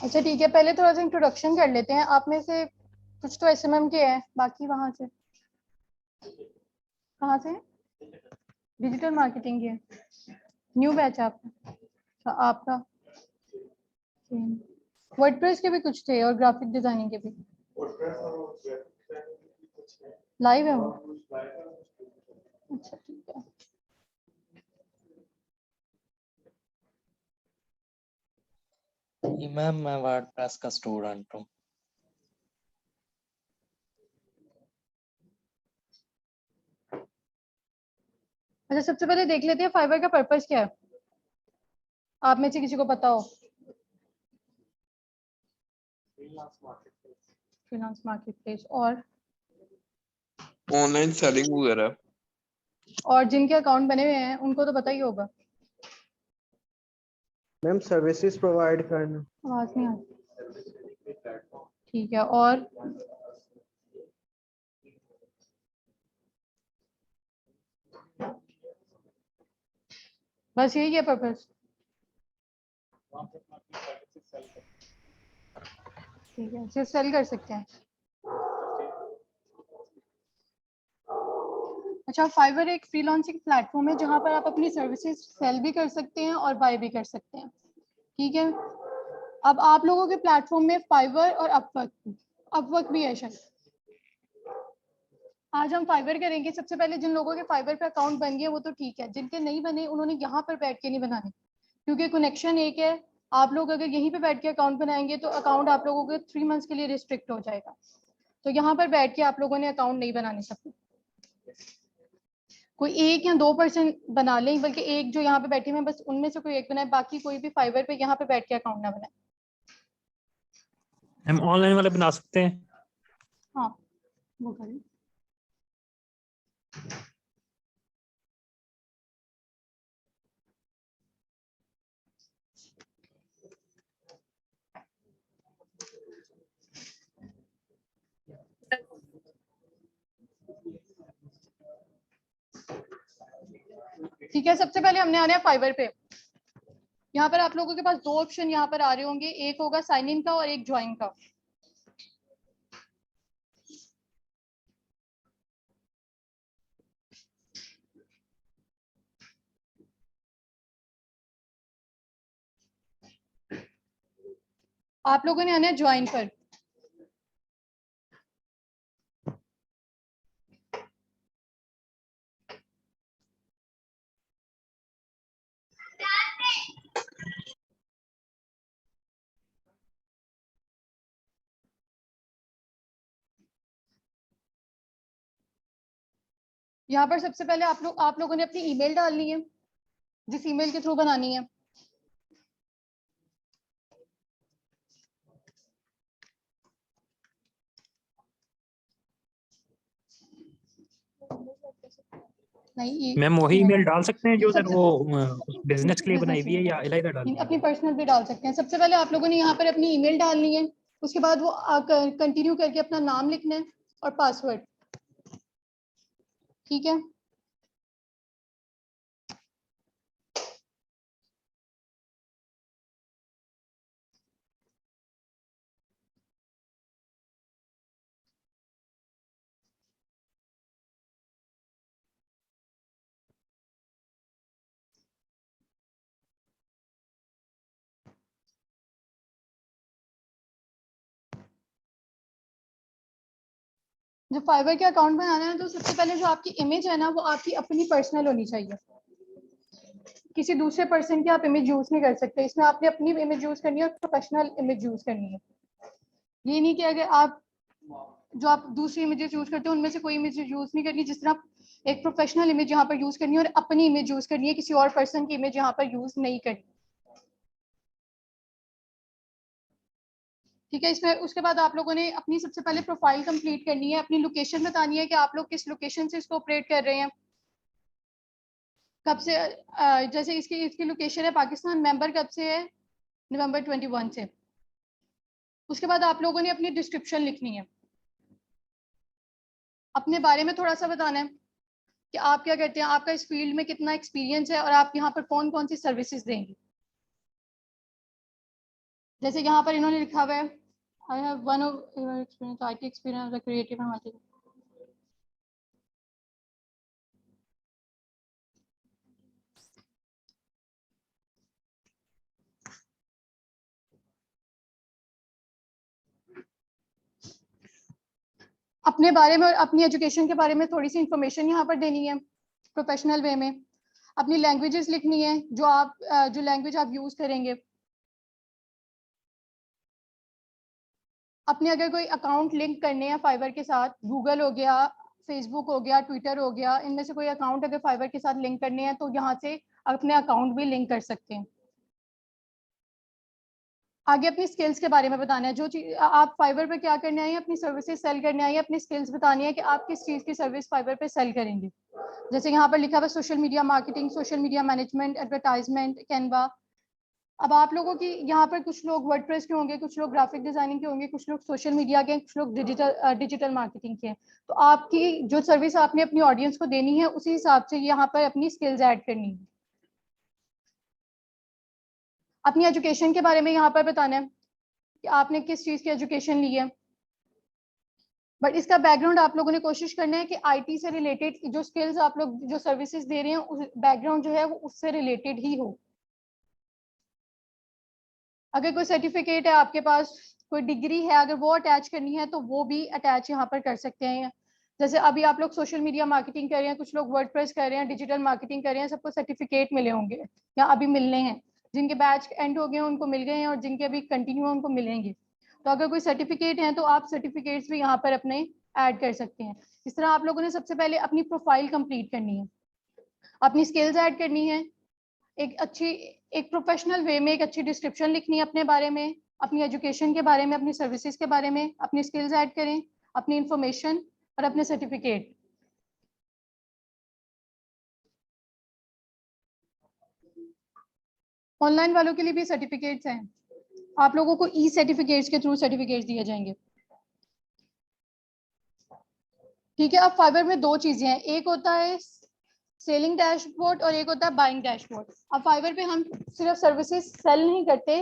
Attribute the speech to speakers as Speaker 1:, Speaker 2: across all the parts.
Speaker 1: अच्छा ठीक है, पहले थोड़ा सा इंट्रोडक्शन कर लेते हैं। आप में से कुछ तो एसएमएम के हैं, बाकी वहां से कहाँ से हैं? डिजिटल मार्केटिंग के न्यू बैच आपका? अच्छा, आपका वर्डप्रेस के भी कुछ थे और ग्राफिक डिजाइनिंग के भी लाइव है वो। अच्छा ठीक है।
Speaker 2: मैम मैं वर्डप्रेस का स्टूडेंट हूँ।
Speaker 1: अच्छा, सबसे पहले देख लेते हैं फाइवर का पर्पस क्या है, आप में से किसी को पता हो? फ्रीलांस मार्केटप्लेस और
Speaker 3: ऑनलाइन सेलिंग वगैरह।
Speaker 1: और जिनके अकाउंट बने हुए हैं उनको तो पता ही होगा।
Speaker 4: मैम सर्विसेज प्रोवाइड करना।
Speaker 1: आवाज नहीं आती। ठीक है, और बस यही है पर्पस? ठीक है, सिर्फ सेल कर सकते हैं। अच्छा, फाइवर एक फ्रीलांसिंग प्लेटफॉर्म है जहां पर आप अपनी सर्विसेज सेल भी कर सकते हैं और बाय भी कर सकते हैं। ठीक है, अब आप लोगों के प्लेटफॉर्म में फाइवर और अपवर्क भी है शायद। आज हम फाइवर करेंगे। सबसे पहले जिन लोगों के फाइवर पे अकाउंट बन गए वो तो ठीक है, जिनके नहीं बने उन्होंने यहाँ पर बैठ के नहीं बनाने, क्योंकि कनेक्शन एक है। आप लोग अगर यहीं पे बैठ के अकाउंट बनाएंगे तो अकाउंट आप लोगों के 3 मंथ्स के लिए रिस्ट्रिक्ट हो जाएगा। तो यहाँ पर बैठ के आप लोगों ने अकाउंट नहीं बनाने सकते। कोई 1 या 2% बना लें, बल्कि एक जो यहाँ पे बैठी मैं बस उनमें से कोई एक बनाए, बाकी कोई भी फाइवर पे यहाँ पे बैठ के अकाउंट ना बनाए।
Speaker 5: हम ऑनलाइन वाले बना सकते हैं?
Speaker 1: हाँ वो करें। ठीक है, सबसे पहले हमने आना है फाइवर पे। यहाँ पर आप लोगों के पास 2 ऑप्शन यहाँ पर आ रहे होंगे, एक होगा साइन इन का और एक ज्वाइन का। आप लोगों ने आना है ज्वाइन पर। यहाँ पर सबसे पहले आप लोगों ने अपनी ईमेल डालनी है, जिस ईमेल के थ्रू बनानी है। नहीं,
Speaker 5: मैम वही ईमेल डाल सकते हैं जो सर वो बिजनेस के लिए बनाई हुई है, या अलग डाल?
Speaker 1: अपनी पर्सनल भी डाल सकते हैं। सबसे पहले आप लोगों ने यहाँ पर अपनी ईमेल डालनी है, उसके बाद वो कंटिन्यू करके अपना नाम लिखना है और पासवर्ड। ठीक है, जब फाइवर के अकाउंट बनाना है तो सबसे पहले जो आपकी इमेज है ना वो आपकी अपनी पर्सनल होनी चाहिए। किसी दूसरे पर्सन की आप इमेज यूज नहीं कर सकते। इसमें आपने अपनी इमेज यूज करनी है और प्रोफेशनल इमेज यूज करनी है। ये नहीं कि अगर आप जो आप दूसरी इमेजेस यूज करते हो उनमें से कोई इमेज यूज नहीं करनी। जिस तरह एक प्रोफेशनल इमेज यहाँ पर यूज करनी है और अपनी इमेज यूज करनी है, किसी और पर्सन की इमेज यहाँ पर यूज नहीं करनी। ठीक है, इसमें उसके बाद आप लोगों ने अपनी सबसे पहले प्रोफाइल कंप्लीट करनी है, अपनी लोकेशन बतानी है कि आप लोग किस लोकेशन से इसको ऑपरेट कर रहे हैं, कब से। जैसे इसकी लोकेशन है पाकिस्तान, मेंबर कब से है, नवंबर 21 से। उसके बाद आप लोगों ने अपनी डिस्क्रिप्शन लिखनी है, अपने बारे में थोड़ा सा बताना है। कि आप क्या करते हैं, आपका इस फील्ड में कितना एक्सपीरियंस है और आप यहाँ पर कौन कौन सी सर्विसेज देंगे। जैसे यहाँ पर इन्होंने लिखा हुआ है, I have one of experience IT experience creative and अपने बारे में और अपनी एजुकेशन के बारे में थोड़ी सी इंफॉर्मेशन यहाँ पर देनी है प्रोफेशनल वे में। अपनी लैंग्वेजेस लिखनी है, जो लैंग्वेज आप यूज करेंगे। अपने अगर कोई अकाउंट लिंक करने हैं फाइवर के साथ, गूगल हो गया, फेसबुक हो गया, ट्विटर हो गया, इनमें से कोई अकाउंट अगर फाइवर के साथ लिंक करने हैं तो यहाँ से अपने अकाउंट भी लिंक कर सकते हैं। आगे अपनी स्किल्स के बारे में बताना है, जो चीज आप फाइवर पे क्या करने आई हैं, अपनी सर्विसेज सेल करने आई हैं, अपनी स्किल्स बतानी है कि आप किस चीज की सर्विस फाइवर पे सेल करेंगे। जैसे यहाँ पर लिखा हुआ social media marketing, social media management, advertisement, Canva. अब आप लोगों की यहाँ पर कुछ लोग वर्डप्रेस के होंगे, कुछ लोग ग्राफिक डिजाइनिंग के होंगे, कुछ लोग सोशल मीडिया के, कुछ लोग डिजिटल मार्केटिंग के हैं। तो आपकी जो सर्विस आपने अपनी ऑडियंस को देनी है उसी हिसाब से यहाँ पर अपनी स्किल्स ऐड करनी है। अपनी एजुकेशन के बारे में यहाँ पर बताना है कि आपने किस चीज की एजुकेशन ली है। बट इसका बैकग्राउंड आप लोगों ने कोशिश करना है कि IT से रिलेटेड जो स्किल्स आप लोग जो सर्विसेज दे रहे हैं उस बैकग्राउंड जो है वो उससे रिलेटेड ही हो। अगर कोई सर्टिफिकेट है आपके पास, कोई डिग्री है, अगर वो अटैच करनी है तो वो भी अटैच यहाँ पर कर सकते हैं। जैसे अभी आप लोग सोशल मीडिया मार्केटिंग कर रहे हैं, कुछ लोग वर्डप्रेस कर रहे हैं, डिजिटल मार्केटिंग कर रहे हैं, सबको सर्टिफिकेट मिले होंगे या अभी मिलने हैं। जिनके बैच एंड हो गए उनको मिल गए हैं और जिनके अभी कंटिन्यू है उनको मिलेंगे। तो अगर कोई सर्टिफिकेट है तो आप सर्टिफिकेट्स भी यहाँ पर अपने ऐड कर सकते हैं। इस तरह आप लोगों ने सबसे पहले अपनी प्रोफाइल कंप्लीट करनी है, अपनी स्किल्स ऐड करनी है, एक प्रोफेशनल वे में एक अच्छी डिस्क्रिप्शन लिखनी है अपने बारे में, अपनी एजुकेशन के बारे में, अपनी सर्विसेज के बारे में, अपनी स्किल्स ऐड करें, अपनी इंफॉर्मेशन और अपने सर्टिफिकेट। ऑनलाइन वालों के लिए भी सर्टिफिकेट्स हैं, आप लोगों को ई सर्टिफिकेट्स के थ्रू सर्टिफिकेट्स दिए जाएंगे। ठीक है। अब फाइवर में दो चीजें हैं, एक होता है सेलिंग डैशबोर्ड और एक होता है बाइंग डैशबोर्ड। अब फाइवर पे हम सिर्फ सर्विसेज सेल नहीं करते,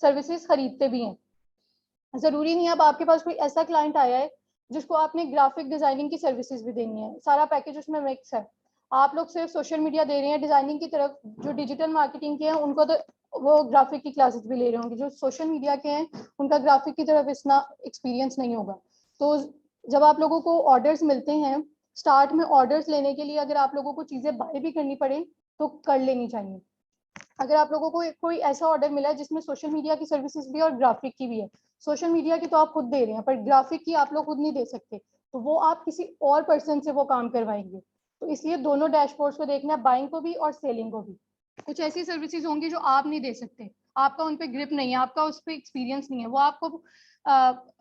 Speaker 1: सर्विसेज खरीदते भी हैं। जरूरी नहीं है अब आपके पास कोई ऐसा क्लाइंट आया है जिसको आपने ग्राफिक डिजाइनिंग की सर्विसेज भी देनी है, सारा पैकेज उसमें मिक्स है। आप लोग सिर्फ सोशल मीडिया दे रहे हैं, डिजाइनिंग की तरफ जो डिजिटल मार्केटिंग के हैं उनको तो वो ग्राफिक की क्लासेस भी ले रहे होंगे, जो सोशल मीडिया के हैं उनका ग्राफिक की तरफ इतना एक्सपीरियंस नहीं होगा। तो जब आप लोगों को ऑर्डर्स मिलते हैं, स्टार्ट में ऑर्डर्स लेने के लिए अगर आप लोगों को चीजें बाय भी करनी पड़े तो कर लेनी चाहिए। अगर आप लोगों को कोई ऐसा ऑर्डर मिला है जिसमें सोशल मीडिया की सर्विसेज भी और ग्राफिक की भी है, सोशल मीडिया की तो आप खुद दे रहे हैं पर ग्राफिक की आप लोग खुद नहीं दे सकते, तो वो आप किसी और पर्सन से वो काम करवाएंगे। तो इसलिए दोनों डैशबोर्ड्स को देखना है, बाइंग को भी और सेलिंग को भी। कुछ ऐसी सर्विसेज होंगी जो आप नहीं दे सकते, आपका उन पर ग्रिप नहीं है, आपका उस पर एक्सपीरियंस नहीं है, वो आपको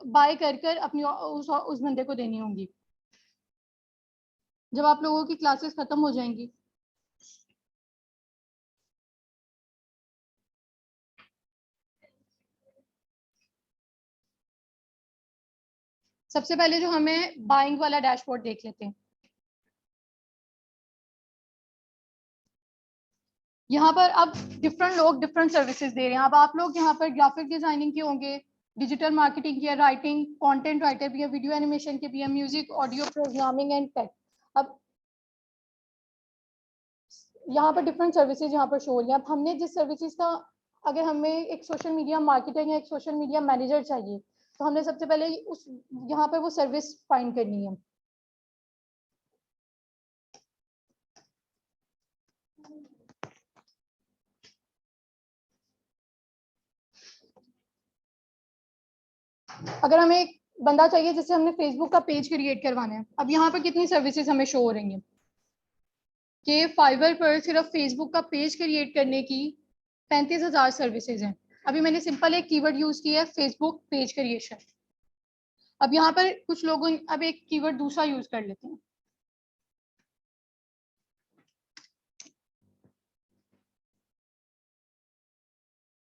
Speaker 1: बाय कर अपनी उस बंदे को देनी होंगी। जब आप लोगों की क्लासेस खत्म हो जाएंगी, सबसे पहले जो हमें बाइंग वाला डैशबोर्ड देख लेते हैं। यहाँ पर अब डिफरेंट लोग डिफरेंट सर्विसेज दे रहे हैं। अब आप लोग यहाँ पर ग्राफिक डिजाइनिंग के होंगे, डिजिटल मार्केटिंग की है, राइटिंग कंटेंट राइटर भी है, वीडियो एनिमेशन के भी है, music audio programming and tech. अब यहाँ पर डिफरेंट सर्विसेज यहाँ पर शो हो रही हैं। अब हमने जिस सर्विसेज का, अगर हमें एक सोशल मीडिया मार्केटर या एक सोशल मीडिया मैनेजर चाहिए तो हमने सबसे पहले उस यहाँ पर वो सर्विस फाइंड करनी है। अगर हमें एक बंदा चाहिए जिससे हमने फेसबुक का पेज क्रिएट करवाना है, अब यहाँ पर कितनी सर्विसेज हमें शो हो रही हैं कि फाइवर पर सिर्फ फेसबुक का पेज क्रिएट करने की 35,000 सर्विसेज हैं। अभी मैंने सिंपल एक कीवर्ड यूज किया है, फेसबुक पेज क्रिएशन। अब यहाँ पर कुछ लोगों, अब एक कीवर्ड दूसरा यूज कर लेते हैं,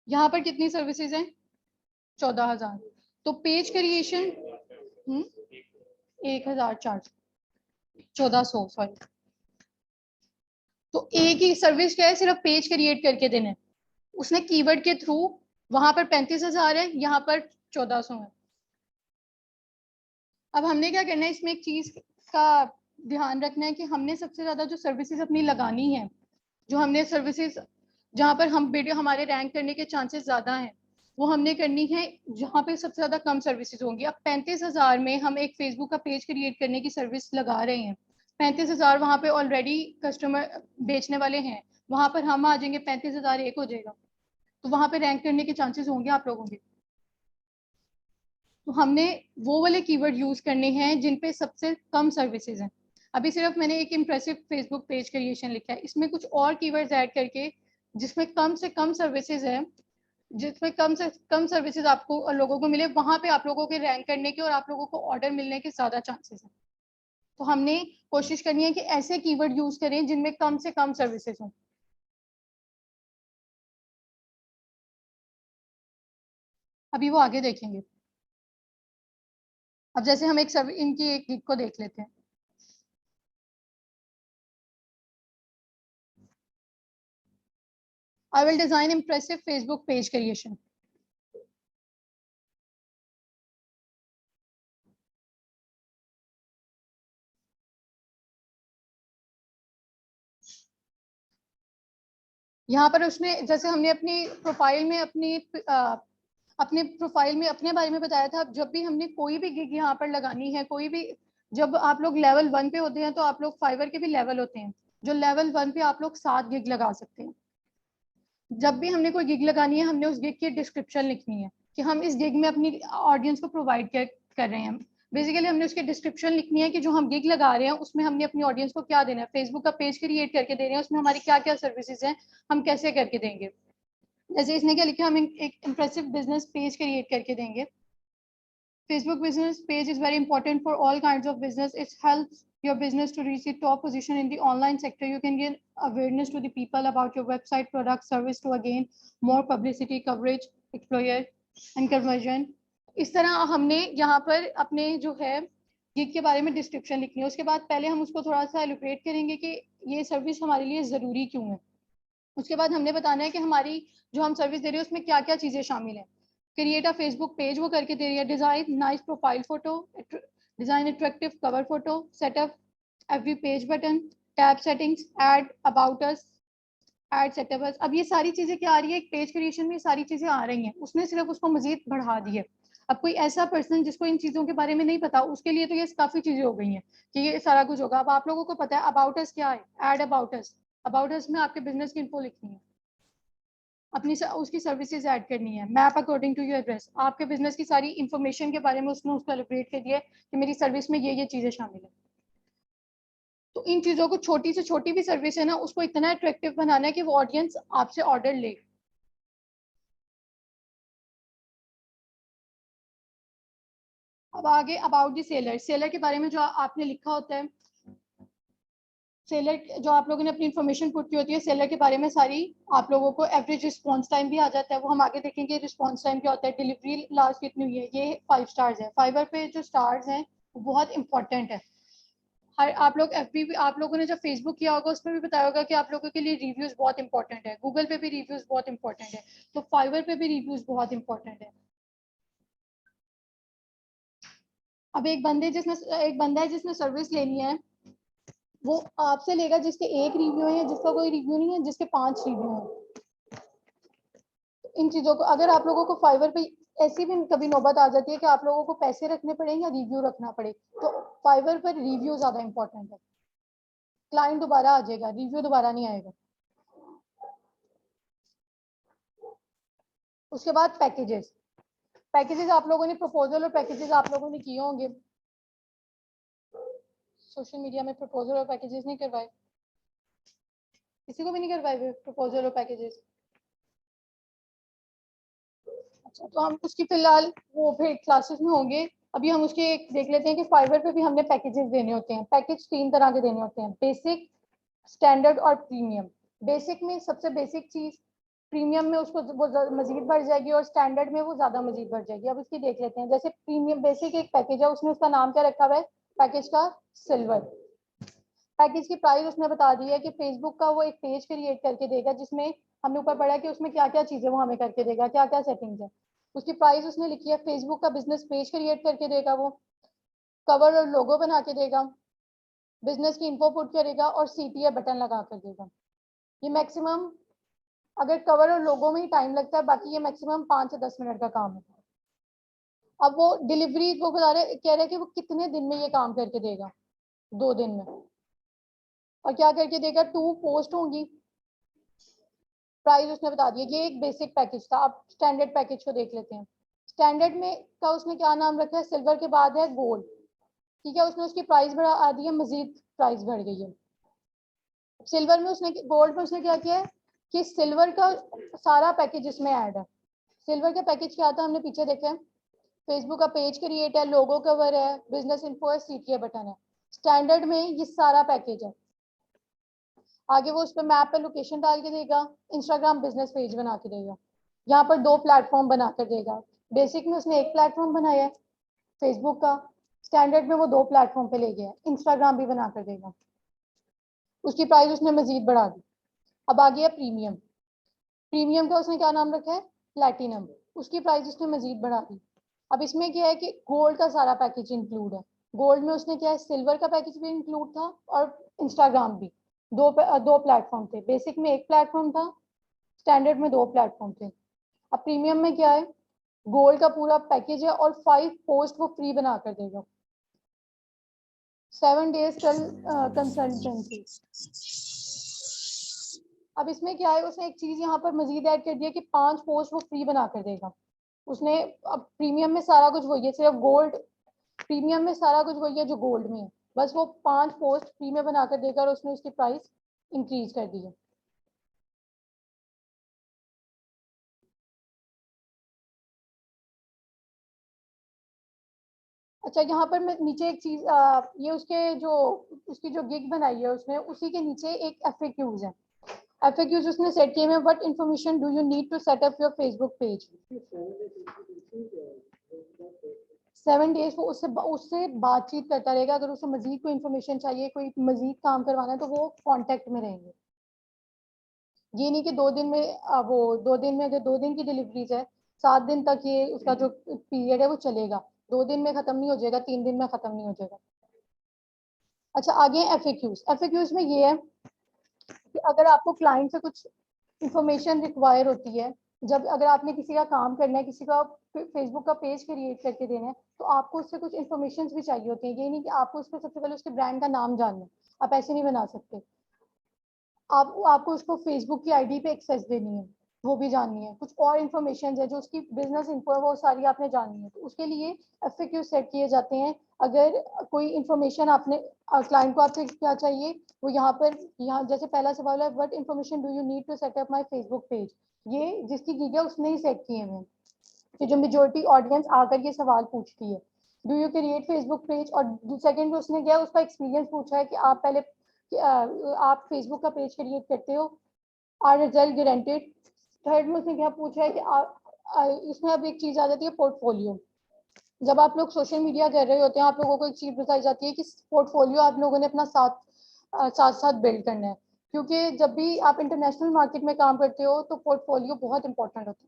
Speaker 1: यहाँ पर कितनी सर्विसेज हैं, 14,000। तो पेज क्रिएशन 1,400, 1400 सॉरी, तो एक ही सर्विस क्या है, सिर्फ पेज क्रिएट करके देना है। उसने कीवर्ड के थ्रू वहां पर 35,000 है, यहाँ पर 1400 है। अब हमने क्या करना है, इसमें एक चीज का ध्यान रखना है कि हमने सबसे ज्यादा जो सर्विसेज अपनी लगानी है, जो हमने सर्विसेज जहाँ पर हम वीडियो हमारे रैंक करने के चांसेस ज्यादा हैं, वो हमने करनी है जहाँ पे सबसे ज्यादा कम सर्विसेज होंगी। अब 35,000 में हम एक फेसबुक का पेज क्रिएट करने की सर्विस लगा रहे हैं, 35,000 वहाँ पे ऑलरेडी कस्टमर बेचने वाले हैं, वहां पर हम आ जाएंगे 35,000 एक हो जाएगा, तो वहां पे रैंक करने के चांसेस होंगे आप लोगों के। तो हमने वो वाले कीवर्ड यूज करने हैं जिन पे सबसे कम सर्विसेज हैं। अभी सिर्फ मैंने एक इम्प्रेसिव फेसबुक पेज क्रिएशन लिखा है, इसमें कुछ और कीवर्ड्स ऐड करके जिसमें कम से कम सर्विसेज है, जिसमें कम से कम सर्विसेज आपको और लोगों को मिले, वहां पे आप लोगों के रैंक करने के और आप लोगों को ऑर्डर मिलने के ज्यादा चांसेस हैं। तो हमने कोशिश करनी है कि ऐसे कीवर्ड यूज करें जिनमें कम से कम सर्विसेज हों। अभी वो आगे देखेंगे। अब जैसे हम एक इनकी एक गिग को देख लेते हैं। I will design impressive Facebook page creation. यहाँ पर उसने जैसे हमने अपनी प्रोफाइल में अपने प्रोफाइल में अपने बारे में बताया था, जब भी हमने कोई भी गिग यहाँ पर लगानी है, कोई भी, जब आप लोग लेवल 1 पे होते हैं तो आप लोग फाइवर के भी लेवल होते हैं, जो लेवल 1 पे आप लोग 7 गिग लगा सकते हैं। जब भी हमने कोई गिग लगानी है, हमने उस गिग की डिस्क्रिप्शन लिखनी है कि हम इस गिग में अपनी ऑडियंस को प्रोवाइड कर रहे हैं। बेसिकली हमने उसकी डिस्क्रिप्शन लिखनी है कि जो हम गिग लगा रहे हैं उसमें हमने अपनी ऑडियंस को क्या देना है, फेसबुक का पेज क्रिएट करके दे रहे हैं, उसमें हमारी क्या क्या सर्विसेज हैं, हम कैसे करके देंगे। जैसे इसने क्या लिखा, हम एक इंप्रेसिव बिजनेस पेज क्रिएट करके देंगे। Facebook business page is very important for all kinds of business. It helps your business to reach the top position in the online sector. You can gain awareness to the people about your website, product, service to again more publicity, coverage, exposure and conversion. इस तरह हमने यहाँ पर अपने जो है gig के बारे में डिस्क्रिप्शन लिखनी है। उसके बाद पहले हम उसको थोड़ा सा एलोब्रेट करेंगे कि ये सर्विस हमारे लिए ज़रूरी क्यों है। उसके बाद हमने बताना है कि हमारी जो हम सर्विस दे रहे हैं उसमें क्या क्या चीज़ें शामिल हैं। क्रिएट अ फेसबुक पेज वो करके दे रही है, design nice profile photo, design attractive cover photo, setup every page button, tab settings, add about us, add setup us. अब ये सारी चीजें क्या आ रही है, एक पेज क्रिएशन में सारी चीजें आ रही हैं, उसने सिर्फ उसको मजीद बढ़ा दी है। अब कोई ऐसा पर्सन जिसको इन चीजों के बारे में नहीं पता, उसके लिए तो ये काफी चीजें हो गई हैं कि ये सारा कुछ होगा। अब आप लोगों को पता है अबाउट अस क्या है, add about us. About us में आपके बिजनेस की इन्फो लिखनी है, अपनी उसकी सर्विसेज ऐड करनी है, map according to your address, आपके बिजनेस की सारी इंफॉर्मेशन के बारे में उसने उसको एलोब्रेट कर दिया है कि मेरी सर्विस में ये चीजें शामिल है। तो इन चीजों को, छोटी से छोटी भी सर्विस है ना, उसको इतना अट्रैक्टिव बनाना है कि वो ऑडियंस आपसे ऑर्डर ले। अब आगे अबाउट द सेलर, सेलर के बारे में जो आपने लिखा होता है, सेलर जो आप लोगों ने अपनी इन्फॉर्मेशन पुट की होती है सेलर के बारे में सारी, आप लोगों को एवरेज रिस्पॉन्स टाइम भी आ जाता है, वो हम आगे देखेंगे रिस्पॉन्स टाइम क्या होता है, डिलीवरी लास्ट कितनी हुई है, ये 5 स्टार्स है। फाइवर पे जो स्टार्स हैं वो बहुत इंपॉर्टेंट है। हर आप लोग FB आप लोगों ने जब फेसबुक किया होगा उसमें भी बताया होगा कि आप लोगों के लिए रिव्यूज बहुत इंपॉर्टेंट है, गूगल पे भी रिव्यूज बहुत इंपॉर्टेंट है, तो फाइवर पे भी रिव्यूज बहुत इंपॉर्टेंट है। अब एक बंदा है जिसने सर्विस लेनी है, वो आपसे लेगा जिसके एक रिव्यू है, जिसका कोई रिव्यू नहीं है, जिसके 5 रिव्यू हैं। इन चीजों को अगर आप लोगों को फाइवर पे ऐसी भी कभी नौबत आ जाती है कि आप लोगों को पैसे रखने पड़े या रिव्यू रखना पड़े, तो फाइवर पर रिव्यू ज्यादा इंपॉर्टेंट है। क्लाइंट दोबारा आ जाएगा, रिव्यू दोबारा नहीं आएगा। उसके बाद पैकेजेस, पैकेजेस आप लोगों ने प्रपोजल और पैकेजेस आप लोगों ने किए होंगे, सोशल मीडिया में प्रपोजल और पैकेजेस नहीं करवाए, किसी को भी नहीं करवाए प्रपोजल और पैकेजेस। अच्छा, तो हम उसकी फिलहाल वो फिर क्लासेस में होंगे। अभी हम उसके देख लेते हैं कि फाइवर पे भी हमने पैकेजेस देने होते हैं। पैकेज 3 तरह के देने होते हैं, बेसिक, स्टैंडर्ड और प्रीमियम। बेसिक में सबसे बेसिक चीज, प्रीमियम में उसको वो मजीद बढ़ जाएगी और स्टैंडर्ड में वो ज्यादा मजीद बढ़ जाएगी। अब इसकी देख लेते हैं। जैसे प्रीमियम बेसिक एक पैकेज है, उसने उसका नाम क्या रखा हुआ है पैकेज का, सिल्वर। पैकेज की प्राइस उसने बता दी है कि फेसबुक का वो एक पेज क्रिएट करके देगा, जिसमें हमने ऊपर पढ़ा कि उसमें क्या क्या चीजें वो हमें करके देगा, क्या क्या सेटिंग्स है। उसकी प्राइस उसने लिखी है, फेसबुक का बिजनेस पेज क्रिएट करके देगा, वो कवर और लोगो बना के देगा, बिजनेस की इन्फो पुट करेगा और CTA बटन लगा कर देगा। ये मैक्सिमम, अगर कवर और लोगो में ही टाइम लगता है, बाकी ये मैक्सिमम 5 से 10 मिनट का काम है। अब वो डिलीवरी वो बता रहे, कह रहे हैं कि वो कितने दिन में ये काम करके देगा, 2 दिन में। और क्या करके देगा, 2 पोस्ट होंगी। प्राइस उसने बता दिया। ये एक बेसिक पैकेज था। अब स्टैंडर्ड पैकेज को देख लेते हैं। स्टैंडर्ड में का उसने क्या नाम रखा है, सिल्वर के बाद है गोल्ड, ठीक है। उसने उसकी प्राइस बढ़ा दी है, मजीद प्राइस बढ़ गई है। सिल्वर में उसने, गोल्ड में उसने क्या किया है कि सिल्वर का सारा पैकेज इसमें ऐड है। सिल्वर का पैकेज क्या था, हमने पीछे देखा है, फेसबुक का पेज क्रिएट है, लोगो कवर है, बिजनेस इन्फो है, CTA बटन है। स्टैंडर्ड में ये सारा पैकेज है। आगे वो उस पर मैप पे लोकेशन डाल के देगा, इंस्टाग्राम बिजनेस पेज बना के देगा। यहाँ पर 2 प्लेटफॉर्म बना कर देगा। बेसिक में उसने एक प्लेटफॉर्म बनाया है फेसबुक का, स्टैंडर्ड में वो 2 प्लेटफॉर्म पे ले गया, इंस्टाग्राम भी बना कर देगा। उसकी प्राइस उसने मजीद बढ़ा दी। अब आ गया प्रीमियम। प्रीमियम का उसने क्या नाम रखा है, प्लैटिनम। उसकी प्राइस उसने मजीद बढ़ा दी। अब इसमें क्या है कि गोल्ड का सारा पैकेज इंक्लूड है। गोल्ड में उसने क्या है, सिल्वर का पैकेज भी इंक्लूड था और इंस्टाग्राम भी। दो प्लेटफॉर्म थे। बेसिक में एक प्लेटफॉर्म था, स्टैंडर्ड में 2 प्लेटफॉर्म थे। अब प्रीमियम में क्या है, गोल्ड का पूरा पैकेज है और 5 पोस्ट वो फ्री बना कर देगा। 7 डेज कंसल्टेंसी। अब इसमें क्या है, उसने एक चीज यहाँ पर मजीद ऐड कर दिया कि 5 पोस्ट वो फ्री बना कर देगा उसने। अब प्रीमियम में सारा कुछ वही है, सिर्फ गोल्ड, प्रीमियम में सारा कुछ वही है जो गोल्ड में है, बस वो 5 पोस्ट फ्री में बना कर देगा और उसने उसकी प्राइस इंक्रीज कर दी है। अच्छा, यहाँ पर मैं नीचे एक चीज, ये उसकी जो गिग बनाई है उसने, उसी के नीचे एक FAQs है। FAQs उसने सेट किए हैं, what information do you need to set up your Facebook page. 7 days वो उससे बातचीत करता रहेगा। अगर उसे मजीद कोई इन्फॉर्मेशन चाहिए, कोई मजीद काम करवाना है, तो वो कांटेक्ट में रहेंगे। ये नहीं कि 2 दिन में वो 2 दिन में, अगर 2 दिन की डिलीवरीज है, 7 दिन तक ये उसका जो पीरियड है वो चलेगा। 2 दिन में खत्म नहीं हो जाएगा, 3 दिन में खत्म नहीं हो जाएगा। अच्छा, आगे FAQs में ये है कि अगर आपको क्लाइंट से कुछ इंफॉर्मेशन रिक्वायर होती है, जब अगर आपने किसी का काम करना है, किसी का फेसबुक का पेज क्रिएट करके देना है, तो आपको उससे कुछ इन्फॉर्मेशन भी चाहिए होती है। ये नहीं कि आपको उसको सबसे पहले उसके ब्रांड का नाम जानना है, आप ऐसे नहीं बना सकते। आपको उसको फेसबुक की ID पे एक्सेस देनी है, वो भी जाननी है। कुछ और इन्फॉर्मेशन है जो उसकी बिजनेस इन्फो है, वो सारी आपने जाननी है। तो उसके लिए FAQ सेट किए जाते हैं। अगर कोई इन्फॉर्मेशन आपने, क्लाइंट को आपसे क्या चाहिए, वो यहाँ जैसे पहला सवाल है, what information do you need to set up my Facebook page. ये जिसकी गिग है उसने ही सेट किए हैं कि जो मेजोरिटी ऑडियंस आकर ये सवाल पूछती है, do you create Facebook page. और सेकंड उसने क्या, उसका एक्सपीरियंस पूछा है कि आप पहले आप फेसबुक का पेज क्रिएट करते हो, आर रिजल्ट गारंटेड। थर्ड में उसने क्या पूछा है कि इसमें अब एक चीज आ जाती है, पोर्टफोलियो। जब आप लोग सोशल मीडिया कर रहे होते हैं, आप लोगों को एक चीज बताई जाती है कि पोर्टफोलियो आप लोगों ने अपना साथ साथ बिल्ड करना है, क्योंकि जब भी आप इंटरनेशनल मार्केट में काम करते हो तो पोर्टफोलियो बहुत इंपॉर्टेंट होता है।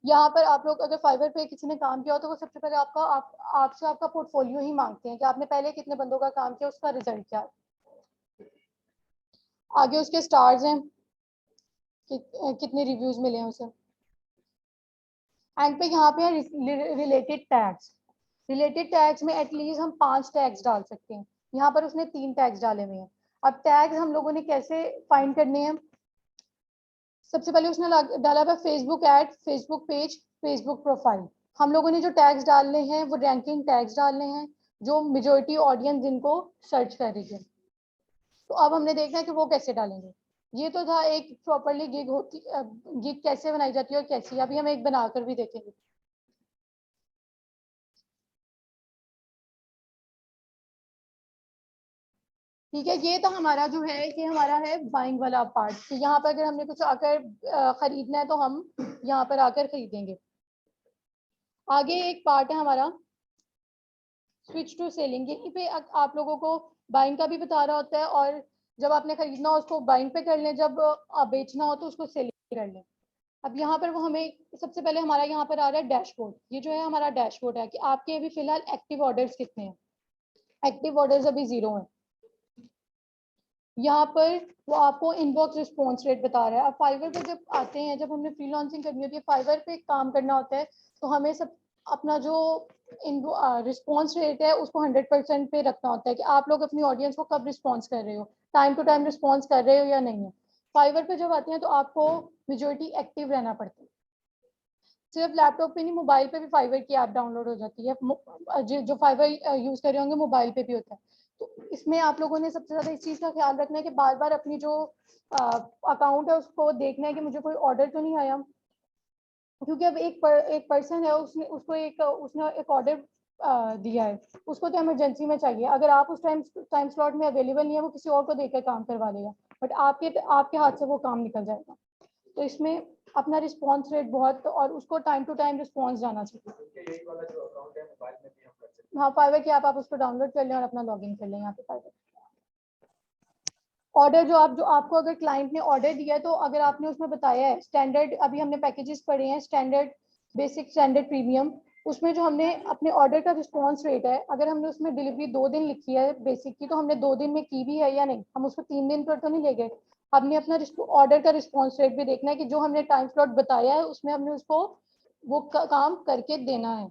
Speaker 1: यहाँ पर आप लोग अगर फाइवर पे किसी ने काम किया हो, तो वो सबसे पहले आपसे आपका पोर्टफोलियो ही मांगते हैं कि आपने पहले कितने बंदों का काम किया, उसका रिजल्ट क्या है। आगे उसके स्टार्स हैं कि कितने रिव्यूज मिले हैं उसे। एंड पे यहाँ पे है रिलेटेड टैग्स। रिलेटेड टैग्स में एटलीस्ट हम 5 टैग्स डाल सकते हैं। यहाँ पर उसने 3 टैग्स डाले हुए हैं। अब टैग्स हम लोगों ने कैसे फाइंड करने हैं, सबसे पहले उसने डाला हुआ Facebook ad, Facebook page, Facebook profile. हम लोगों ने जो टैग्स डालने हैं वो रैंकिंग टैग्स डालने हैं, जो मेजोरिटी ऑडियंस जिनको सर्च कर रही है। तो अब हमने देखना है कि वो कैसे डालेंगे। ये तो था एक प्रॉपरली गिग कैसे बनाई जाती है और कैसी, अभी हम एक बनाकर भी देखेंगे। ठीक है, ये तो हमारा जो है, ये हमारा है बाइंग वाला पार्ट। तो यहाँ पर अगर हमने कुछ आकर खरीदना है तो हम यहाँ पर आकर खरीदेंगे। आगे एक पार्ट है हमारा स्विच टू सेलिंग, यहीं पे आप लोगों को बाइंग का भी बता रहा होता है, और जब आपने खरीदना हो उसको बाइंग पे कर लें, जब आप बेचना हो तो उसको सेलिंग कर लें। अब यहाँ पर वो हमें सबसे पहले हमारा यहाँ पर आ रहा है डैशबोर्ड। ये जो है हमारा डैशबोर्ड है कि आपके अभी फिलहाल एक्टिव ऑर्डर्स कितने हैं। एक्टिव ऑर्डर्स अभी 0 हैं। यहाँ पर वो आपको इनबॉक्स रिस्पॉन्स रेट बता रहा है। अब फाइवर पे जब आते हैं, जब हमने फ्रीलांसिंग करनी होती है, फाइवर पे काम करना होता है, तो हमें सब अपना जो रिस्पॉन्स रेट है उसको 100% पे रखना होता है कि आप लोग अपनी ऑडियंस को कब रिस्पॉन्स कर रहे हो, टाइम टू टाइम रिस्पॉन्स कर रहे हो या नहीं है। फाइवर पे जब आते हैं तो आपको मेजोरिटी एक्टिव रहना पड़ता है। सिर्फ लैपटॉप पे नहीं, मोबाइल पे भी फाइवर की ऐप डाउनलोड हो जाती है। जो फाइवर यूज कर रहे होंगे मोबाइल पे भी होता है। तो इसमें आप लोगों ने सबसे ज्यादा इस चीज का ख्याल रखना है कि बार बार अपनी जो अकाउंट है उसको देखना है कि मुझे कोई ऑर्डर तो नहीं आया, क्योंकि अब एक पर्सन है, उसने एक ऑर्डर दिया है, उसको तो इमरजेंसी में चाहिए। अगर आप उस टाइम स्लॉट में अवेलेबल नहीं है, वो किसी और को देकर काम करवा लेगा, बट आपके हाथ से वो काम निकल जाएगा। तो इसमें अपना रिस्पॉन्स रेट बहुत, और उसको टाइम टू टाइम रिस्पॉन्स जाना चाहिए। हाँ, फाइवर की आप उसको डाउनलोड कर लें और अपना लॉगिन कर लें यहाँ पे फाइवर। ऑर्डर जो आपको अगर क्लाइंट ने ऑर्डर दिया है, तो अगर आपने उसमें बताया है स्टैंडर्ड, अभी हमने पैकेजेस पढ़े हैं स्टैंडर्ड, बेसिक, स्टैंडर्ड, प्रीमियम, उसमें जो हमने अपने ऑर्डर का रिस्पॉन्स रेट है, अगर हमने उसमें डिलीवरी 2 दिन लिखी है बेसिक की, तो हमने 2 दिन में की भी है या नहीं, हम उसको 3 दिन पर तो नहीं ले गए। हमने अपना ऑर्डर का रिस्पॉन्स रेट भी देखना है कि जो हमने टाइम स्लॉट बताया है उसमें हमने उसको वो काम करके देना है।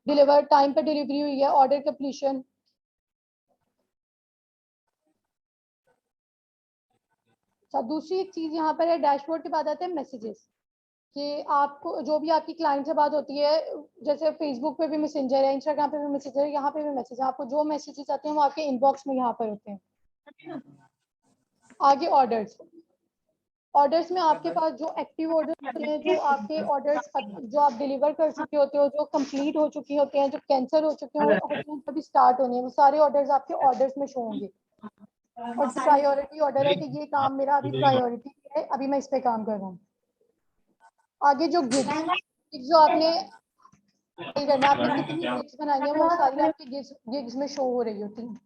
Speaker 1: डिलीवर टाइम पे डिलीवरी हुई है, ऑर्डर कंप्लीशन। दूसरी एक चीज यहाँ पर है, डैशबोर्ड के बाद आते हैं मैसेजेस, कि आपको जो भी आपकी क्लाइंट से बात होती है, जैसे फेसबुक पे भी मैसेंजर है, इंस्टाग्राम पे भी मैसेंजर है, यहाँ पे भी मैसेज है, आपको जो मैसेजेस आते हैं वो आपके इनबॉक्स में यहाँ पर होते हैं। आगे ऑर्डर्स में आपके पास जो एक्टिव ऑर्डर्स होते हैं, जो आपके ऑर्डर्स जो आप डिलीवर कर चुके होते हो, जो कंप्लीट हो चुके होते हैं, जो कैंसिल हो चुके होते हैं, अभी स्टार्ट होने हैं, वो सारे ऑर्डर्स आपके ऑर्डर्स में शो होंगे। और प्रायोरिटी ऑर्डर है कि ये काम मेरा अभी प्रायोरिटी है, अभी मैं इस पे काम कर रहा हूँ। आगे जो गिग्स जो आपने करना, आपने कितनी गिग्स बनाई है, वो सारी आपकी गिग्स में शो हो रही होती हैं।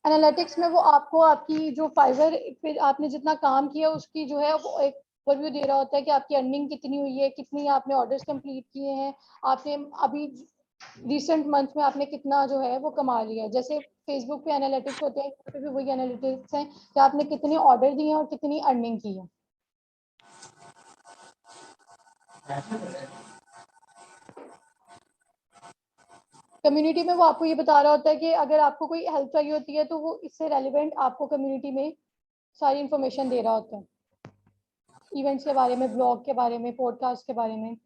Speaker 1: एनालिटिक्स में वो आपको आपकी जो फाइवर फिर आपने जितना काम किया उसकी जो है वो एक ओवरव्यू दे रहा होता है कि आपकी अर्निंग कितनी हुई है, कितनी आपने ऑर्डर्स कंप्लीट किए हैं, आपने अभी रिसेंट मंथ में आपने कितना जो है वो कमा लिया है। जैसे फेसबुक पे एनालिटिक्स होते हैं, यहाँ पे भी वही एनालिटिक्स हैं कि आपने कितने ऑर्डर दिए हैं और कितनी अर्निंग की है। कम्युनिटी में वो आपको ये बता रहा होता है कि अगर आपको कोई हेल्प चाहिए होती है तो वो इससे रेलिवेंट आपको कम्युनिटी में सारी इंफॉर्मेशन दे रहा होता है, इवेंट्स के बारे में, ब्लॉग के बारे में, पॉडकास्ट के बारे में।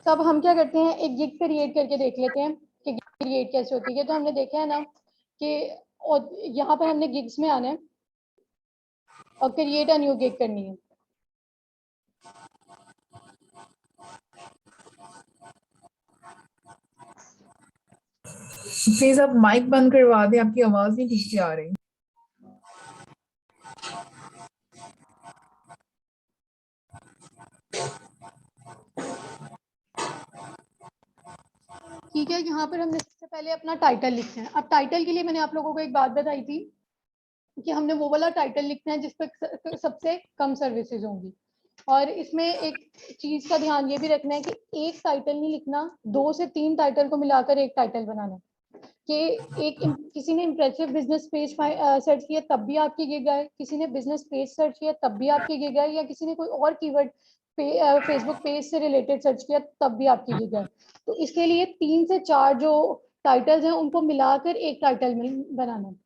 Speaker 1: तब हम क्या करते हैं, एक गिग क्रिएट करके देख लेते हैं कि गिग क्रिएट कैसे होती है। तो हमने देखा है ना कि यहाँ पर हमने गिग्स में आना है और क्रिएट अ न्यू गिग करनी है।
Speaker 3: प्लीज आप माइक बंद करवा दें, आपकी आवाज नहीं ठीक से आ रही।
Speaker 1: ठीक है, यहाँ पर हमने सबसे पहले अपना टाइटल लिखना है। अब टाइटल के लिए मैंने आप लोगों को एक बात बताई थी कि हमने वो वाला टाइटल लिखना है जिस पर सबसे कम सर्विसेज होंगी। और इसमें एक चीज का ध्यान ये भी रखना है कि एक टाइटल नहीं लिखना, 2 से 3 टाइटल को मिलाकर एक टाइटल बनाना। कि किसी ने इम्प्रेसिव बिजनेस पेज सर्च किया तब भी आपकी गिग है, किसी ने बिजनेस पेज सर्च किया तब भी आपकी गिग है, या किसी ने कोई और कीवर्ड फेसबुक पेज से रिलेटेड सर्च किया तब भी आपकी गिग है। तो इसके लिए 3 से 4 जो टाइटल्स हैं उनको मिलाकर एक टाइटल में बनाना है।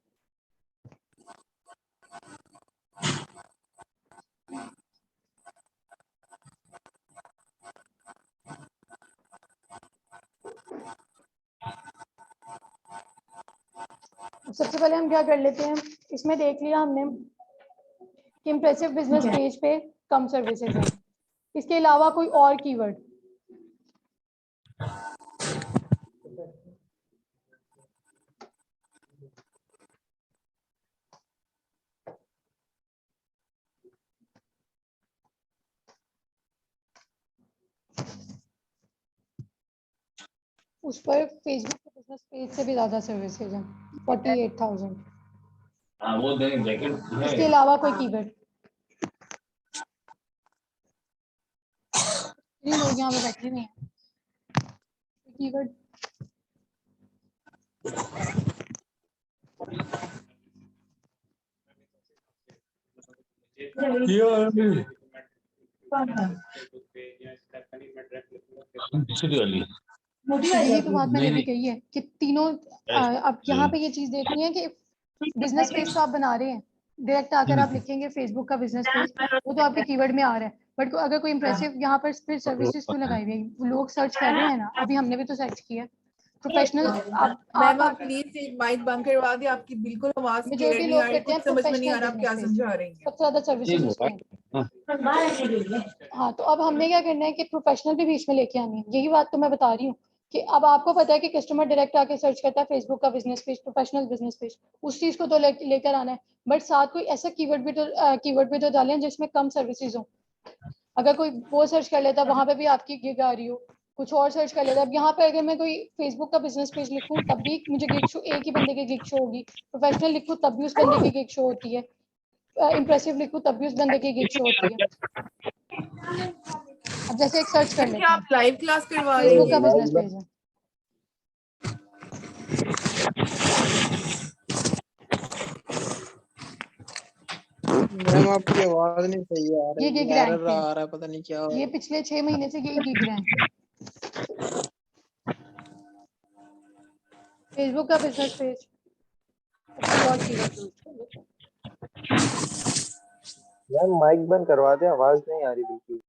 Speaker 1: सबसे पहले हम क्या कर लेते हैं, इसमें देख लिया हमने कि इम्प्रेसिव बिजनेस पेज पे कम सर्विसेज हैं, इसके अलावा कोई और कीवर्ड। उस पर फेसबुक के बिजनेस पेज से भी ज़्यादा सर्विसेज हैं, 48,000। इसके अलावा कोई कीवर्ड? कितने लोग यहाँ पे बैठे हुए हैं? कीवर्ड यही तो बात मैंने भी कही है कि तीनों अब यहाँ पे ये चीज देखनी है कि बिजनेस पेज तो आप बना रहे हैं, डायरेक्ट आकर आप लिखेंगे फेसबुक का बिजनेस पेज, वो तो आपके कीवर्ड में आ रहा है, बट अगर कोई इंप्रेसिव यहाँ पर फिर सर्विसेज क्यों लगाई हुई है? लोग सर्च कर रहे हैं ना, अभी हमने भी तो सर्च किया प्रोफेशनल।
Speaker 3: मैम आप प्लीज माइक बंद करवा दी, आपकी बिल्कुल आवाज क्लियर
Speaker 1: मेजोरिटी
Speaker 3: नहीं
Speaker 1: लोग
Speaker 3: आ रही,
Speaker 1: करते हैं
Speaker 3: कुछ समझ में नहीं आ
Speaker 1: प्रोफेशनल
Speaker 3: रहा आप क्या
Speaker 1: बिजनेस
Speaker 3: समझा रही हैं।
Speaker 1: सबसे ज्यादा सर्विसेज उसमें हैं। हाँ, तो अब हमने क्या करना है कि प्रोफेशनल भी बीच में लेके आनी है, यही बात तो मैं बता रही हूँ कि अब आपको पता है कि कस्टमर डायरेक्ट आके सर्च करता है फेसबुक का business page, professional business page, उस चीज को तो लेकर आना है, बट साथ कोई ऐसा कीवर्ड भी तो डालें जिसमें कम सर्विसेज हो। अगर कोई वो सर्च कर लेता वहां पे भी आपकी गिग आ रही हो, कुछ और सर्च कर लेता, अब यहाँ पे अगर मैं कोई फेसबुक का बिजनेस पेज लिखूं तब भी मुझे गिग शो, एक ही बंदे की गिग शो होगी, प्रोफेशनल लिखूं तब भी उस बंदे की गिग शो होती है, इंप्रेसिव लिखूं तब भी उस बंदे की गिग शो होती है। अब जैसे एक सर्च कर लेते
Speaker 3: क्या
Speaker 1: हैं,
Speaker 3: आप लाइव क्लास करवा रही
Speaker 1: फेसबुक का
Speaker 3: हैं?
Speaker 1: बिजनेस पेज है,
Speaker 4: मैम आपकी आवाज नहीं सही आ
Speaker 1: ये
Speaker 4: रही
Speaker 1: गिग
Speaker 4: है,
Speaker 1: रैंक
Speaker 4: एरर
Speaker 1: पे,
Speaker 4: आ रहा है, पता नहीं क्या हो
Speaker 1: ये
Speaker 4: रहा है।
Speaker 1: पिछले 6 महीने से यही गिग रैंक है, फेसबुक का बिजनेस पेज। कोई और कीवर्ड यूज कर लेते हैं।
Speaker 6: मैम माइक बंद करवा दे, आवाज नहीं आ रही बिल्कुल।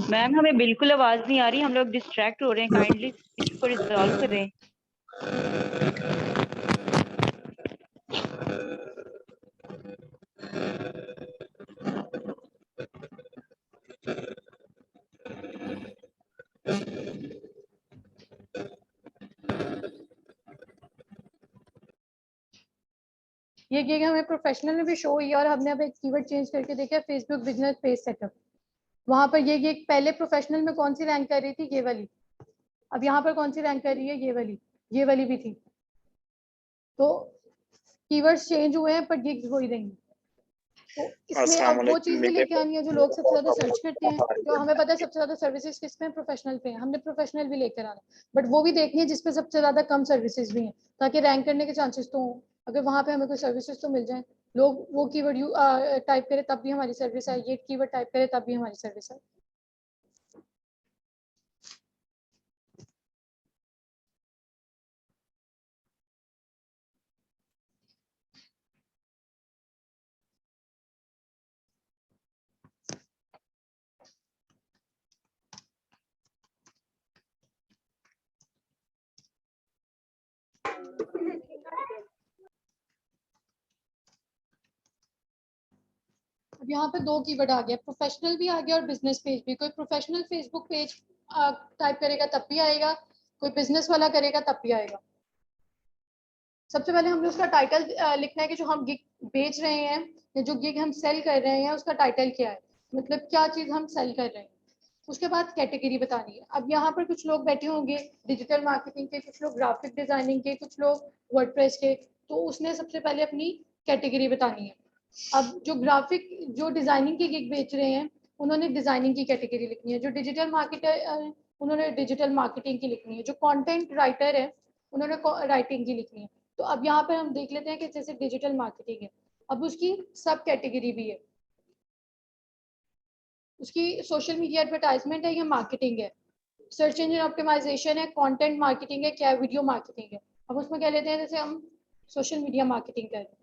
Speaker 7: मैम हमें बिल्कुल आवाज नहीं आ रही, हम लोग डिस्ट्रैक्ट हो रहे हैं, काइंडली इसको रिजॉल्व करें।
Speaker 1: ये गिग हमें प्रोफेशनल में भी शो हुई है और हमने अब एक कीवर्ड चेंज करके देखा फेसबुक बिजनेस पेज सेटअप, वहां पर ये गिग पहले प्रोफेशनल में कौन सी रैंक कर रही थी? ये वाली। अब यहाँ पर कौन सी रैंक कर रही है? ये वाली भी थी। तो कीवर्ड्स चेंज हुए हैं पर गिग्स हो ही रही हैं। तो इसमें अब वो चीज भी लेके आनी है जो लोग सबसे ज्यादा सर्च करते हैं, जो हमें पता है सबसे ज्यादा सर्विसेज किस में? प्रोफेशनल पे है, हमने प्रोफेशनल भी लेकर आना, बट वो भी देखनी है जिसपे सबसे ज्यादा कम सर्विसेज भी हैं, ताकि रैंक करने के चांसेस तो हों। अगर वहां पे हमें कोई सर्विसेज तो मिल जाए, लोग वो कीवर्ड टाइप करें तब भी हमारी सर्विस आए, ये कीवर्ड टाइप करें तब भी हमारी सर्विस आए। अब यहाँ पे दो कीवर्ड आ गया, प्रोफेशनल भी आ गया और बिजनेस पेज भी। कोई प्रोफेशनल फेसबुक पेज टाइप करेगा तब भी आएगा, कोई बिजनेस वाला करेगा तब भी आएगा। सबसे पहले हमने उसका टाइटल लिखना है कि जो हम गिग बेच रहे हैं या जो गिग हम सेल कर रहे हैं उसका टाइटल क्या है, मतलब क्या चीज हम सेल कर रहे हैं। उसके बाद कैटेगरी बतानी है। अब यहाँ पर कुछ लोग बैठे होंगे डिजिटल मार्केटिंग के, कुछ लोग ग्राफिक डिजाइनिंग के, कुछ लोग वर्डप्रेस के, तो उसने सबसे पहले अपनी कैटेगरी बतानी है। अब जो डिजाइनिंग की गिग बेच रहे हैं उन्होंने डिजाइनिंग की कैटेगरी लिखनी है, जो डिजिटल मार्केटर उन्होंने डिजिटल मार्केटिंग की लिखनी है, जो कंटेंट राइटर है उन्होंने राइटिंग की लिखनी है। तो अब यहाँ पर हम देख लेते हैं कि जैसे डिजिटल मार्केटिंग है, अब उसकी सब कैटेगरी भी है, उसकी सोशल मीडिया एडवर्टाइजमेंट है या मार्केटिंग है, सर्च इंजन ऑप्टिमाइजेशन है, कंटेंट मार्केटिंग है, क्या वीडियो मार्केटिंग है। अब उसमें क्या लेते हैं, जैसे हम सोशल मीडिया मार्केटिंग कर रहे हैं।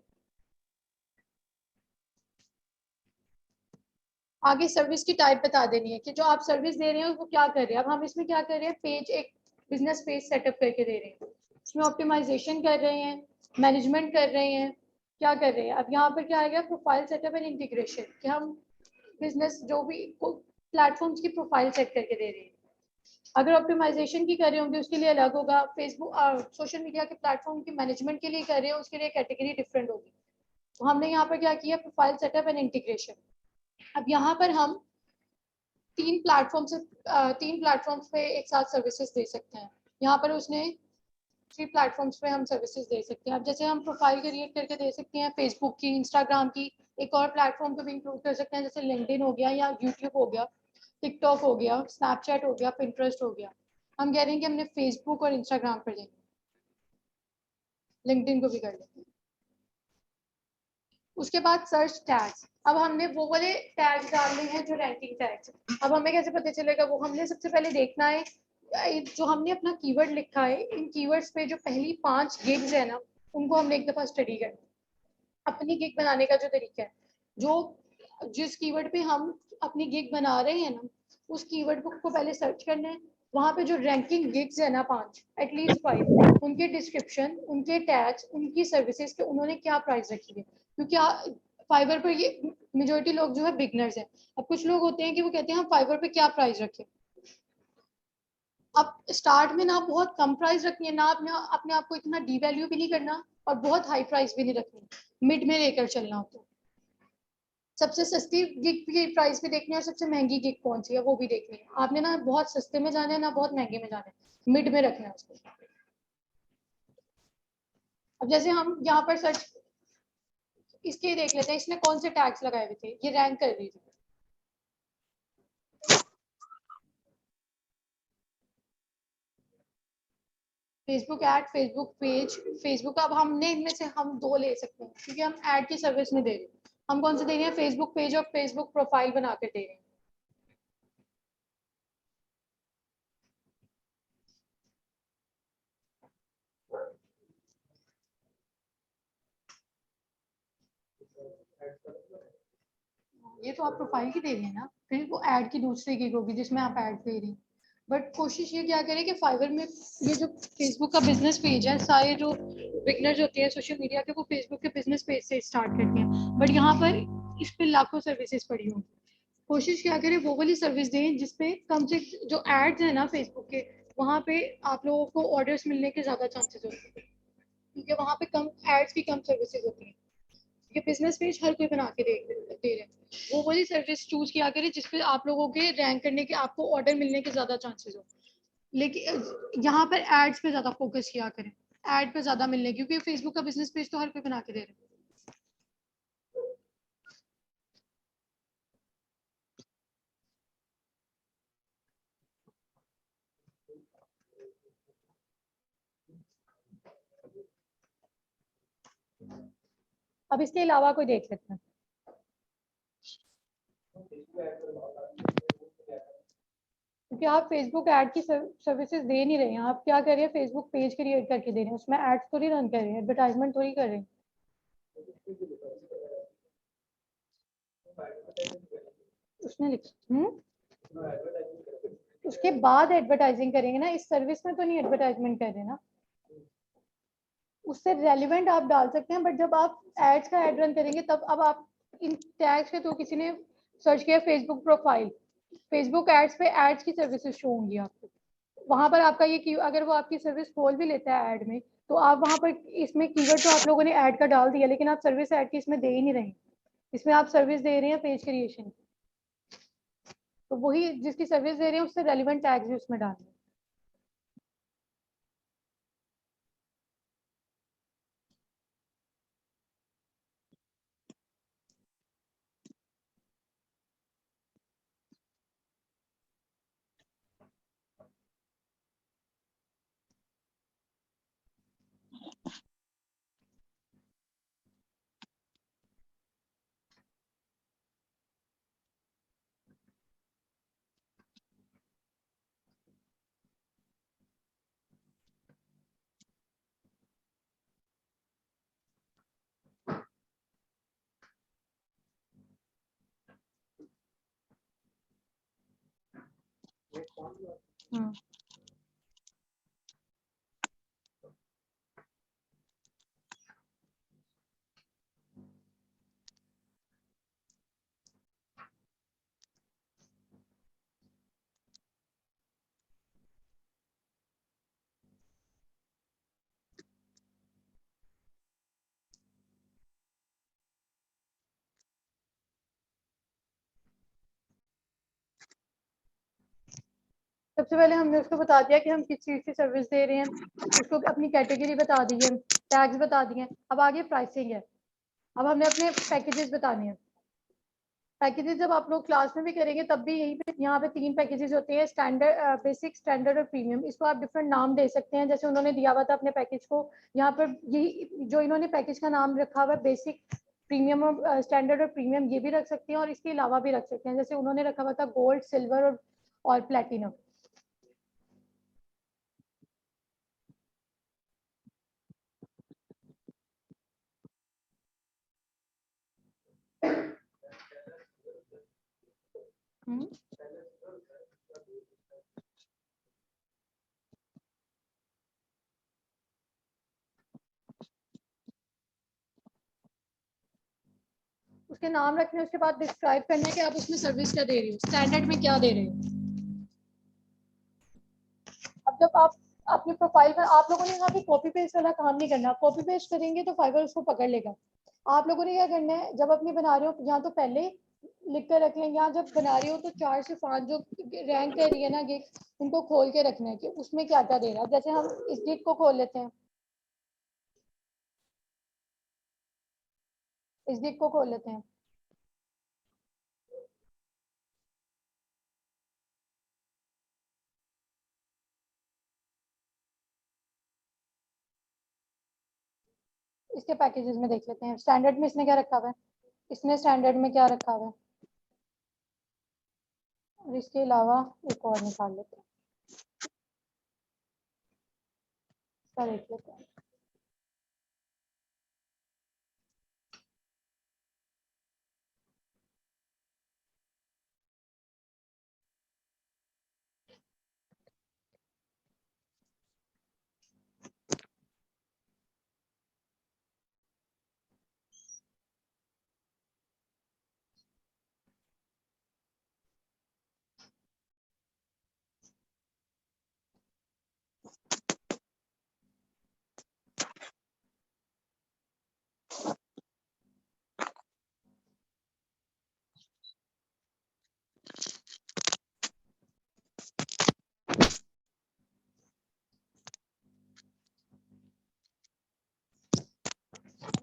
Speaker 1: आगे सर्विस की टाइप बता देनी है कि जो आप सर्विस दे रहे हैं वो क्या कर रहे हैं। अब हम इसमें क्या कर रहे हैं, पेज एक बिजनेस पेज सेटअप करके दे रहे हैं, उसमें ऑप्टिमाइजेशन कर रहे हैं, मैनेजमेंट कर रहे हैं, क्या कर रहे हैं। अब यहाँ पर क्या आएगा, प्रोफाइल सेटअप एंड इंटीग्रेशन, कि हम बिजनेस जो भी प्लेटफॉर्म्स की प्रोफाइल सेट करके दे रहे हैं। अगर ऑप्टिमाइजेशन की कर रहे होंगे उसके लिए अलग होगा, फेसबुक सोशल मीडिया के प्लेटफॉर्म की मैनेजमेंट के लिए कर रहे हैं उसके लिए कैटेगरी डिफरेंट होगी। तो हमने यहाँ पर क्या किया, प्रोफाइल सेटअप एंड इंटीग्रेशन। अब यहाँ पर हम तीन प्लेटफॉर्म्स पे एक साथ सर्विसेज दे सकते हैं। यहाँ पर उसने 3 प्लेटफॉर्म्स पे हम सर्विसेज दे सकते हैं। अब जैसे हम प्रोफाइल क्रिएट करके दे सकते हैं फेसबुक की, इंस्टाग्राम की, एक और प्लेटफॉर्म पे भी इंक्लूड कर सकते हैं जैसे लिंक्डइन हो गया या यूट्यूब हो गया, टिकटॉक हो गया, स्नैपचैट हो गया, पिंटरेस्ट हो गया। हम कह रहे हैं कि हमने फेसबुक और इंस्टाग्राम पर देंगे, लिंक्डइन को भी कर लेते हैं। उसके बाद सर्च टैग्स, अब हमने वो वाले टैग्स डालने हैं जो रैंकिंग टैग्स। अब हमें कैसे पता चलेगा, वो हमने सबसे पहले देखना है जो हमने अपना कीवर्ड लिखा है, इन कीवर्ड्स पे जो पहली 5 गिग्स है ना, उनको हमने एक दफा स्टडी करना है। अपनी गिग बनाने का जो तरीका है, जो जिस कीवर्ड पे हम अपनी गिग बना रहे हैं ना, उस कीवर्ड को पहले सर्च करना है। वहां पे जो रैंकिंग गिग्स है ना 5, एटलीस्ट 5, उनके डिस्क्रिप्शन, उनके टैग्स, उनकी सर्विसेज के उन्होंने क्या प्राइस रखी है। क्योंकि फाइवर पर ये मेजोरिटी लोग जो है बिगनर्स हैं। अब कुछ लोग होते हैं कि वो कहते हैं हम फाइवर पे क्या प्राइस रखें। अब स्टार्ट में ना बहुत कम प्राइस रखनी है ना, अपने आप को इतना डी वैल्यू भी नहीं करना और बहुत हाई प्राइस भी नहीं रखनी, मिड में लेकर चलना होता है। सबसे सस्ती गिग की प्राइस भी देखनी है और सबसे महंगी गिग कौन सी है वो भी देखनी है। आपने ना बहुत सस्ते में जाना है ना बहुत महंगे में जाना है, मिड में रखना है उसको। अब जैसे हम यहाँ पर सर्च इसके देख लेते हैं, इसने कौन से टैग्स लगाए हुए थे, ये रैंक कर रही थी। Facebook ad, Facebook page, Facebook. अब हमने इनमें से हम 2 ले सकते हैं क्योंकि हम ऐड की सर्विस नहीं दे रहे। हम कौन से दे रहे हैं, फेसबुक पेज और फेसबुक प्रोफाइल बनाकर दे रहे हैं। ये तो आप प्रोफाइल की दे रही है ना, फिर वो ऐड की दूसरी गिग होगी जिसमें आप ऐड दे रही हैं। बट कोशिश ये क्या करें कि फाइवर में ये जो फेसबुक का बिजनेस पेज है, सारे जो बिगनर्स होते हैं सोशल मीडिया के वो फेसबुक के बिजनेस पेज से स्टार्ट करते हैं। बट यहाँ पर इस पे लाखों सर्विसेज पड़ी होंगी। कोशिश क्या करें वो वाली सर्विस दें जिसपे कम से जो एड्स है ना फेसबुक के, वहाँ पे आप लोगों को ऑर्डर्स मिलने के ज्यादा चांसेस होते हैं क्योंकि वहाँ पे कम एड्स की कम सर्विसेज होती हैं। ये बिजनेस पेज हर कोई बना के दे रहे हैं। वो वाली सर्विस चूज किया करें जिसपे आप लोगों के रैंक करने के, आपको ऑर्डर मिलने के ज्यादा चांसेस हो। लेकिन यहाँ पर एड्स पे ज्यादा फोकस किया करें, एड पे ज्यादा मिलने, क्योंकि फेसबुक का बिजनेस पेज तो हर कोई बना के दे रहे हैं। अब इसके अलावा कोई देख लेते हैं। क्योंकि आप फेसबुक ऐड की सर्विसेज दे नहीं रहे हैं, आप क्या कर रहे हैं, फेसबुक पेज क्रिएट करके दे रहे हैं, उसमें एड्स थोड़ी रन कर रहे हैं, एडवर्टाइजमेंट थोड़ी कर रहे हैं। उसने लिखा उसके बाद एडवर्टाइजिंग करेंगे ना, इस सर्विस में तो नहीं एडवर्टाइजमेंट कर रहे ना। उससे रेलिवेंट आप डाल सकते हैं, बट जब आप एड्स का एड रन करेंगे तब अब आप इन टैग्स के थ्रू किसी ने सर्च किया फेसबुक प्रोफाइल, फेसबुक एड्स पे एड्स की सर्विसेज शो होंगी आपको। वहां पर आपका ये अगर वो आपकी सर्विस खोल भी लेता है ऐड में, तो आप वहां पर इसमें कीवर्ड तो आप लोगों ने ऐड का डाल दिया, लेकिन आप सर्विस ऐड की इसमें दे ही नहीं रहे। इसमें आप सर्विस दे रहे हैं पेज क्रिएशन, तो वही जिसकी सर्विस दे रहे हैं उससे रेलिवेंट टैग्स भी उसमें डालना। हम्म। सबसे पहले हमने उसको बता दिया कि हम किस चीज़ की सर्विस दे रहे हैं, उसको अपनी कैटेगरी बता दी है, टैग्स बता दिए हैं। अब आगे प्राइसिंग है। अब हमने अपने पैकेजेस बताने हैं। पैकेजेस जब आप लोग क्लास में भी करेंगे तब भी यही पे यहाँ पे 3 पैकेजेस होते हैं, स्टैंडर्ड, बेसिक, स्टैंडर्ड और प्रीमियम। इसको आप डिफरेंट नाम दे सकते हैं, जैसे उन्होंने दिया हुआ था अपने पैकेज को। यहाँ पर यही जो इन्होंने पैकेज का नाम रखा हुआ है, बेसिक, प्रीमियम और स्टैंडर्ड और प्रीमियम, ये भी रख सकते हैं और इसके अलावा भी रख सकते हैं। जैसे उन्होंने रखा हुआ था गोल्ड, सिल्वर और प्लेटिनम। उसके नाम रखने, उसके बाद डिस्क्राइब करना है कि आप उसमें सर्विस क्या दे रहे हो, स्टैंडर्ड में क्या दे रहे हो। अब जब आप अपनी प्रोफाइल पर, आप लोगों ने यहाँ पे कॉपी पेस्ट वाला काम नहीं करना। कॉपी पेस्ट करेंगे तो फाइवर उसको पकड़ लेगा। आप लोगों ने क्या करना है, जब अपनी बना रहे हो यहाँ तो पहले लिख कर रख लें। यहाँ जब बना रहे हो तो 4 से 5 जो रैंक कर रही है ना गिग, उनको खोल के रखना है कि उसमें क्या क्या दे रहा है। जैसे हम इस गिग को खोल लेते हैं, इस गिग को खोल लेते हैं। इसके पैकेजेस में देख लेते हैं स्टैंडर्ड में इसने क्या रखा हुआ है। इसने स्टैंडर्ड में क्या रखा हुआ है, और इसके अलावा एक और निकाल लेते हैं, इसका देख लेते हैं।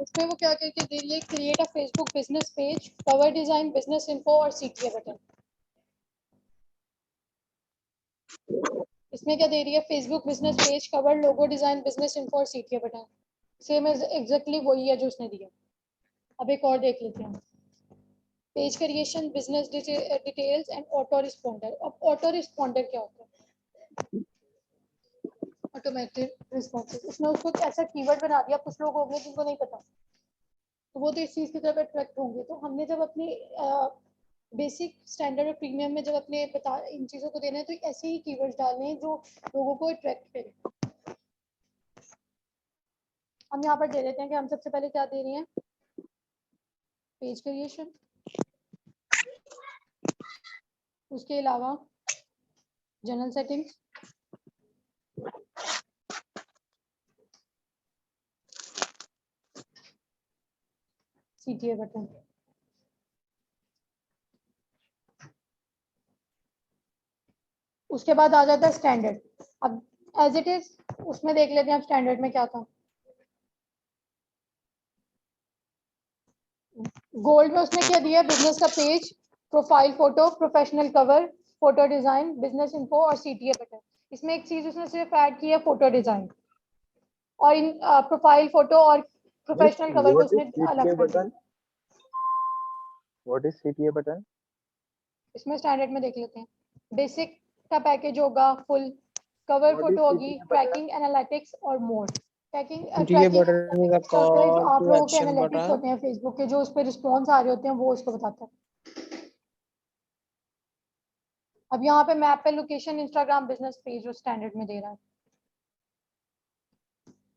Speaker 1: इसमें वो क्या करके दे रही है, create a Facebook business page, cover design, business info और सीटीए बटन। इसमें क्या दे रही है, Facebook business page, cover, logo design, business info और सीटीए बटन। सेम एग्जैक्टली वही है जो उसने दिया। अब एक और देख लेते हैं, page creation, business details and auto responder. अब ऑटो रिस्पॉन्डर क्या होता है, ऑटोमेटिक रिस्पॉन्सेस। उसने उसको ऐसा कीवर्ड बना दिया, कुछ लोग होंगे जिनको नहीं पता, तो वो तो इस चीज की तरफ अट्रैक्ट होंगे। तो हमने जब अपनी बेसिक, स्टैंडर्ड और प्रीमियम में जब अपने बता इन चीजों को देना है, तो ऐसे ही कीवर्ड्स डालने हैं जो लोगों को अट्रैक्ट करें। हम यहाँ पर दे देते हैं कि हम सबसे पहले क्या दे रहे हैं, पेज क्रिएशन, उसके अलावा जनरल सेटिंग्स, सीटीए बटन। उसके बाद आ जाता है स्टैंडर्ड। अब एज इट इज उसमें देख लेते हैं अब स्टैंडर्ड में क्या था। गोल्ड में उसने क्या दिया, बिजनेस का page, profile photo, professional cover, photo design, business info और सीटीए बटन। इसमें एक चीज उसने सिर्फ ऐड की है, फोटो डिजाइन, और इन प्रोफाइल फोटो और प्रोफेशनल कवर को
Speaker 6: What is
Speaker 1: उसने अलग
Speaker 6: CTA
Speaker 1: कर दिया।
Speaker 6: button? What is CTA button?
Speaker 1: इसमें स्टैंडर्ड में देख लेते हैं, बेसिक का पैकेज होगा full, cover
Speaker 6: What is
Speaker 1: photo होगी,
Speaker 6: CTA button?
Speaker 1: ट्रैकिंग, एनालिटिक्स और मोर। ट्रैकिंग
Speaker 4: ये बटन is a
Speaker 1: जो
Speaker 4: call
Speaker 1: आप
Speaker 4: to
Speaker 1: लोगों के
Speaker 4: action
Speaker 1: एनालिटिक्स
Speaker 4: button.
Speaker 1: होते हैं फेसबुक के, जो उस पर रिस्पॉन्स आ रहे होते हैं, वो उसको बताता है। अब यहाँ पे मैप पे लोकेशन इंस्टाग्राम बिजनेस पेज जो स्टैंडर्ड में दे रहा है।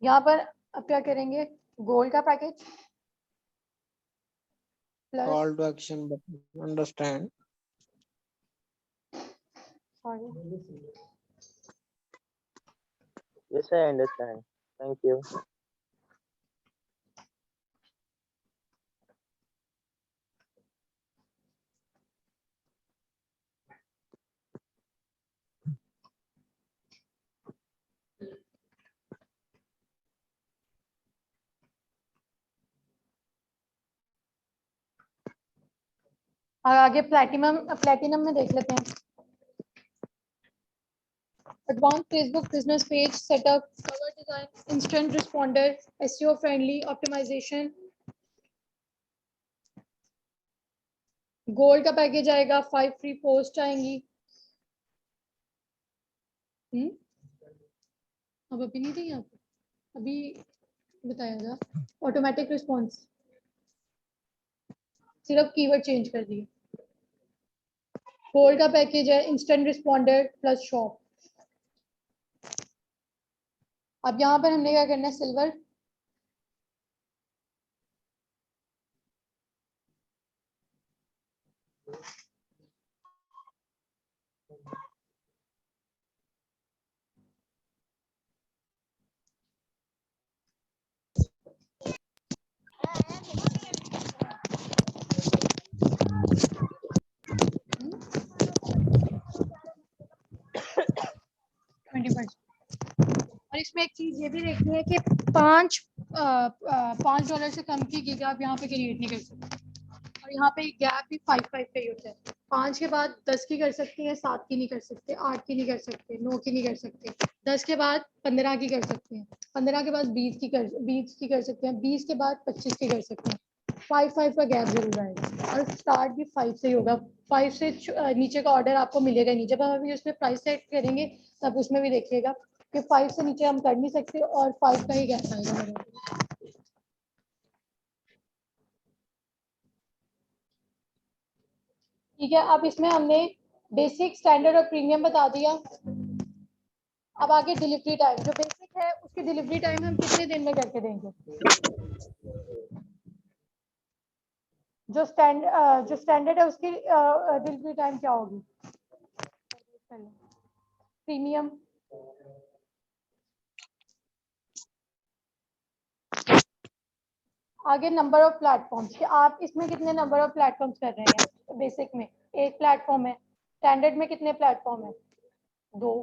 Speaker 1: यहाँ पर अब क्या करेंगे, गोल का package plus
Speaker 4: Call to action button. Understand.
Speaker 1: Sorry
Speaker 6: Yes, I understand. Thank you.
Speaker 1: आगे प्लेटिनम में देख लेते हैं। Advance Facebook business page setup, cover design, instant responder, SEO friendly, optimisation. Gold का पैकेज आएगा, 5 फ्री पोस्ट आएंगी। अब अभी नहीं थी यहाँ पे, अभी बताया था। ऑटोमेटिक रिस्पॉन्स, सिर्फ कीवर्ड चेंज कर दिए। गोल्ड का पैकेज है इंस्टेंट रिस्पॉन्डर प्लस शॉप। अब यहाँ पर हमने क्या करना है, सिल्वर और इसमें एक चीज ये भी देखनी है कि $5 से कम की गिग आप यहाँ पे क्रिएट नहीं कर सकते। और यहाँ पे गैप भी 5 का ही होता है। 5 के बाद 10 की कर सकते हैं, 7 की नहीं कर सकते, 8 की नहीं कर सकते, 9 की नहीं कर सकते, 10 के बाद 15 की कर सकते हैं, 15 के बाद 20 की कर सकते हैं, 20 के बाद 25 की कर सकते हैं। 5 का गैप जरूर आएगा और स्टार्ट भी 5 से ही होगा। 5 से नीचे का ऑर्डर आपको मिलेगा नहीं। जब हम अभी उसमें प्राइस सेट करेंगे तब उसमें भी देखिएगा कि 5 से नीचे हम कर नहीं सकते और 5 का ही गैप आएगा मेरा। ठीक है, अब इसमें हमने बेसिक, स्टैंडर्ड और प्रीमियम बता दिया। अब आगे डिलीवरी टाइम, जो बेसिक है उसकी डिलीवरी टाइम हम कितने दिन में करके देंगे। जो स्टैंडर्ड है उसकी डिलीवरी टाइम क्या होगी। प्रीमियम आगे नंबर ऑफ प्लेटफॉर्म्स, कि आप इसमें कितने नंबर ऑफ प्लेटफॉर्म्स कर रहे हैं। बेसिक में एक प्लेटफॉर्म है, स्टैंडर्ड में कितने प्लेटफॉर्म है, 2,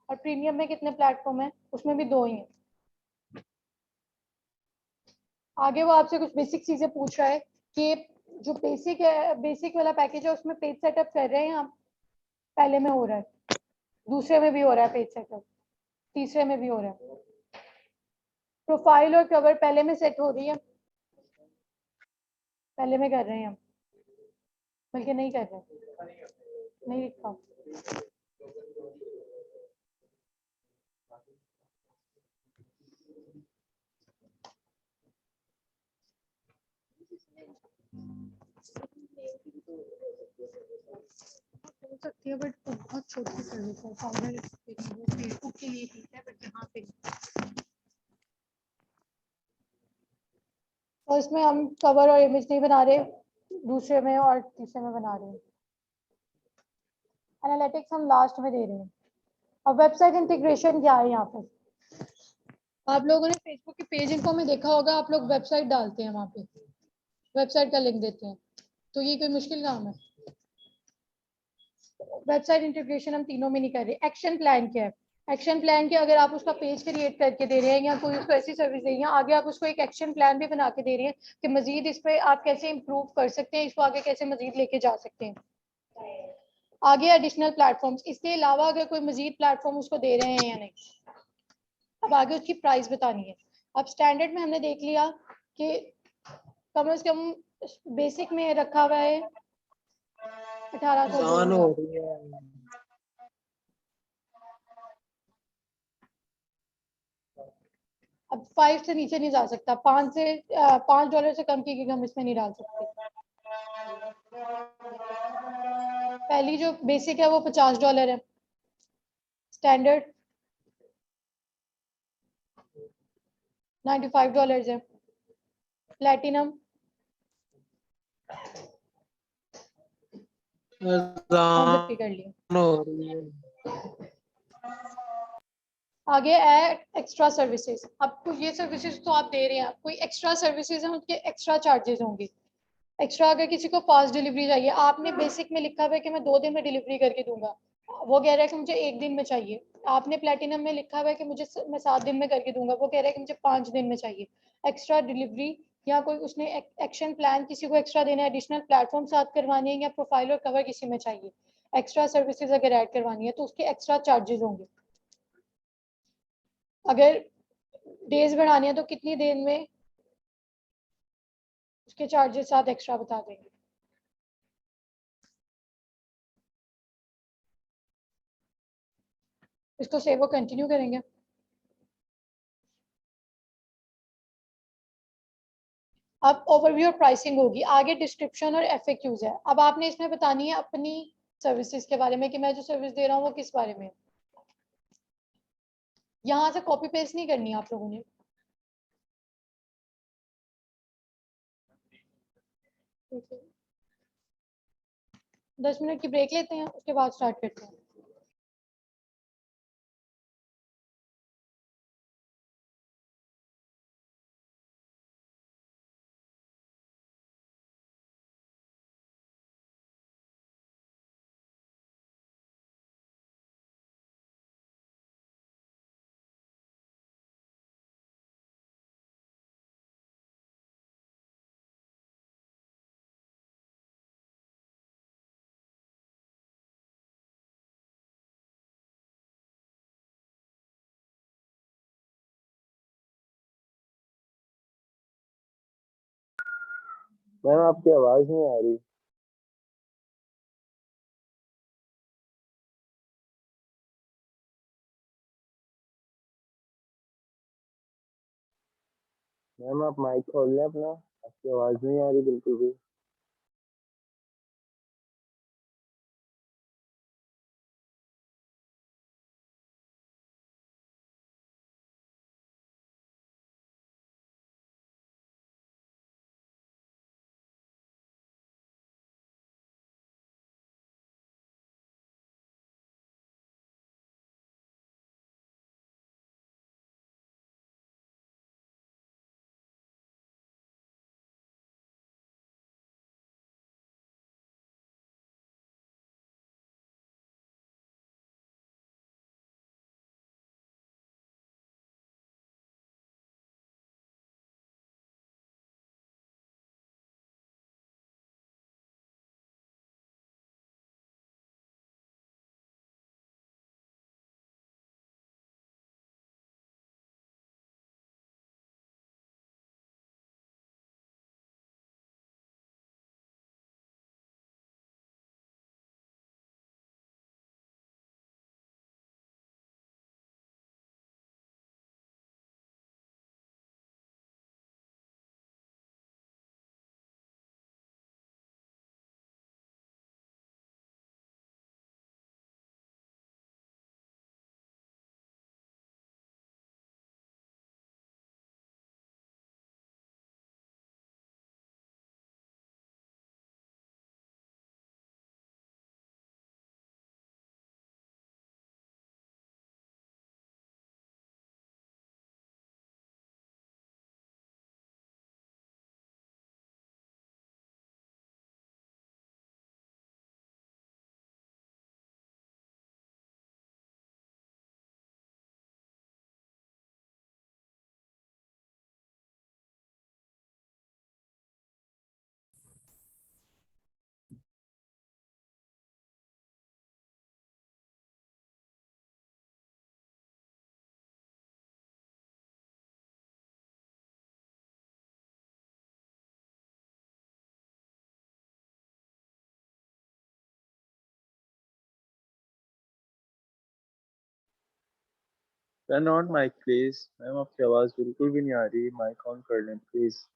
Speaker 1: और प्रीमियम में कितने प्लेटफॉर्म है, उसमें भी 2 ही है। आगे वो आपसे कुछ बेसिक चीजें पूछ रहा है कि जो बेसिक है, बेसिक वाला पैकेज है उसमें पेज सेटअप कर रहे हैं आप, पहले में हो रहा है, दूसरे में भी हो रहा है पेज सेटअप, तीसरे में भी हो रहा है। प्रोफाइल और कवर पहले में सेट हो रही है, पहले में कर रहे हैं हम, बल्कि नहीं कर रहे, नहीं लिखा। हो सकती है बट बहुत छोटी सर्विस है। पाउडर फेसबुक के लिए ठीक है बट यहाँ पे तो इसमें हम कवर और इमेज नहीं बना रहे, दूसरे में और तीसरे में बना रहे हैं। एनालिटिक्स हम लास्ट में दे रहे हैं। अब वेबसाइट इंटीग्रेशन क्या है यहाँ पर। आप लोगों ने फेसबुक के पेज इनको में देखा होगा, आप लोग वेबसाइट डालते हैं, वहाँ पे वेबसाइट का लिंक देते हैं, तो ये कोई मुश्किल काम है। वेबसाइट इंटीग्रेशन हम तीनों में नहीं कर रहे। एक्शन प्लान क्या है, एक्शन प्लान के अगर आप उसका पेज क्रिएट करके दे रहे हैं या कोई उसको ऐसी सर्विस दे रही है, आगे आप उसको एक एक्शन प्लान भी बना के दे रहे हैं कि मजीद इस पे आप कैसे इंप्रूव कर सकते हैं, इसको आगे कैसे मजीद लेके जा सकते हैं। आगे एडिशनल प्लेटफॉर्म्स, इसके अलावा अगर कोई मजीद प्लेटफॉर्म उसको दे रहे हैं या नहीं। अब आगे उसकी प्राइस बतानी है। अब स्टैंडर्ड में हमने देख लिया कि कम से कम बेसिक में रखा हुआ है 1800।
Speaker 4: आसान हो रही है।
Speaker 1: अब 5 से नीचे नहीं जा सकता, $5 से कम की गिग हम इसमें नहीं डाल सकते। पहली जो बेसिक है वो $50 है, स्टैंडर्ड $95 है, प्लेटिनम
Speaker 4: अजान
Speaker 1: कर लिया।
Speaker 4: हो रही है।
Speaker 1: आगे है एक्स्ट्रा सर्विसेज। आपको ये सर्विसेज तो आप दे रहे हैं, कोई एक्स्ट्रा सर्विसेज हैं उनके एक्स्ट्रा चार्जेस होंगे। एक्स्ट्रा अगर किसी को फास्ट डिलीवरी चाहिए, आपने बेसिक में लिखा हुआ है कि मैं 2 दिन में डिलीवरी करके दूंगा, वो कह रहा है कि मुझे 1 दिन में चाहिए। आपने प्लेटिनम में लिखा हुआ है कि मैं 7 दिन में करके दूंगा, वो कह रहा है कि मुझे 5 दिन में चाहिए। एक्स्ट्रा डिलीवरी या कोई उसने एक्शन प्लान किसी को एक्स्ट्रा देना है, एडिशनल प्लेटफॉर्म साथ करवानी है, या प्रोफाइल और कवर किसी में चाहिए, एक्स्ट्रा सर्विसेज अगर ऐड करवानी है तो उसके एक्स्ट्रा चार्जेस होंगे। अगर डेज बढ़ानी है तो कितनी देर में, उसके चार्जेस साथ एक्स्ट्रा बता देंगे। इसको सेव वो कंटिन्यू करेंगे। अब ओवरव्यू और प्राइसिंग होगी, आगे डिस्क्रिप्शन और एफएक्यूज है। अब आपने इसमें बतानी है अपनी सर्विसेज के बारे में कि मैं जो सर्विस दे रहा हूँ वो किस बारे में है। यहाँ से कॉपी पेस्ट नहीं करनी आप लोगों ने। ठीक है, 10 मिनट की ब्रेक लेते हैं, उसके बाद स्टार्ट करते हैं।
Speaker 6: मैम आपकी आवाज नहीं आ रही। मैम आप माइक खोल लें अपना, आपकी आवाज नहीं आ रही बिल्कुल भी। Turn on mic please. Ma'am आपकी आवाज बिल्कुल भी नहीं आ रही, माइक ऑन कर लें प्लीज।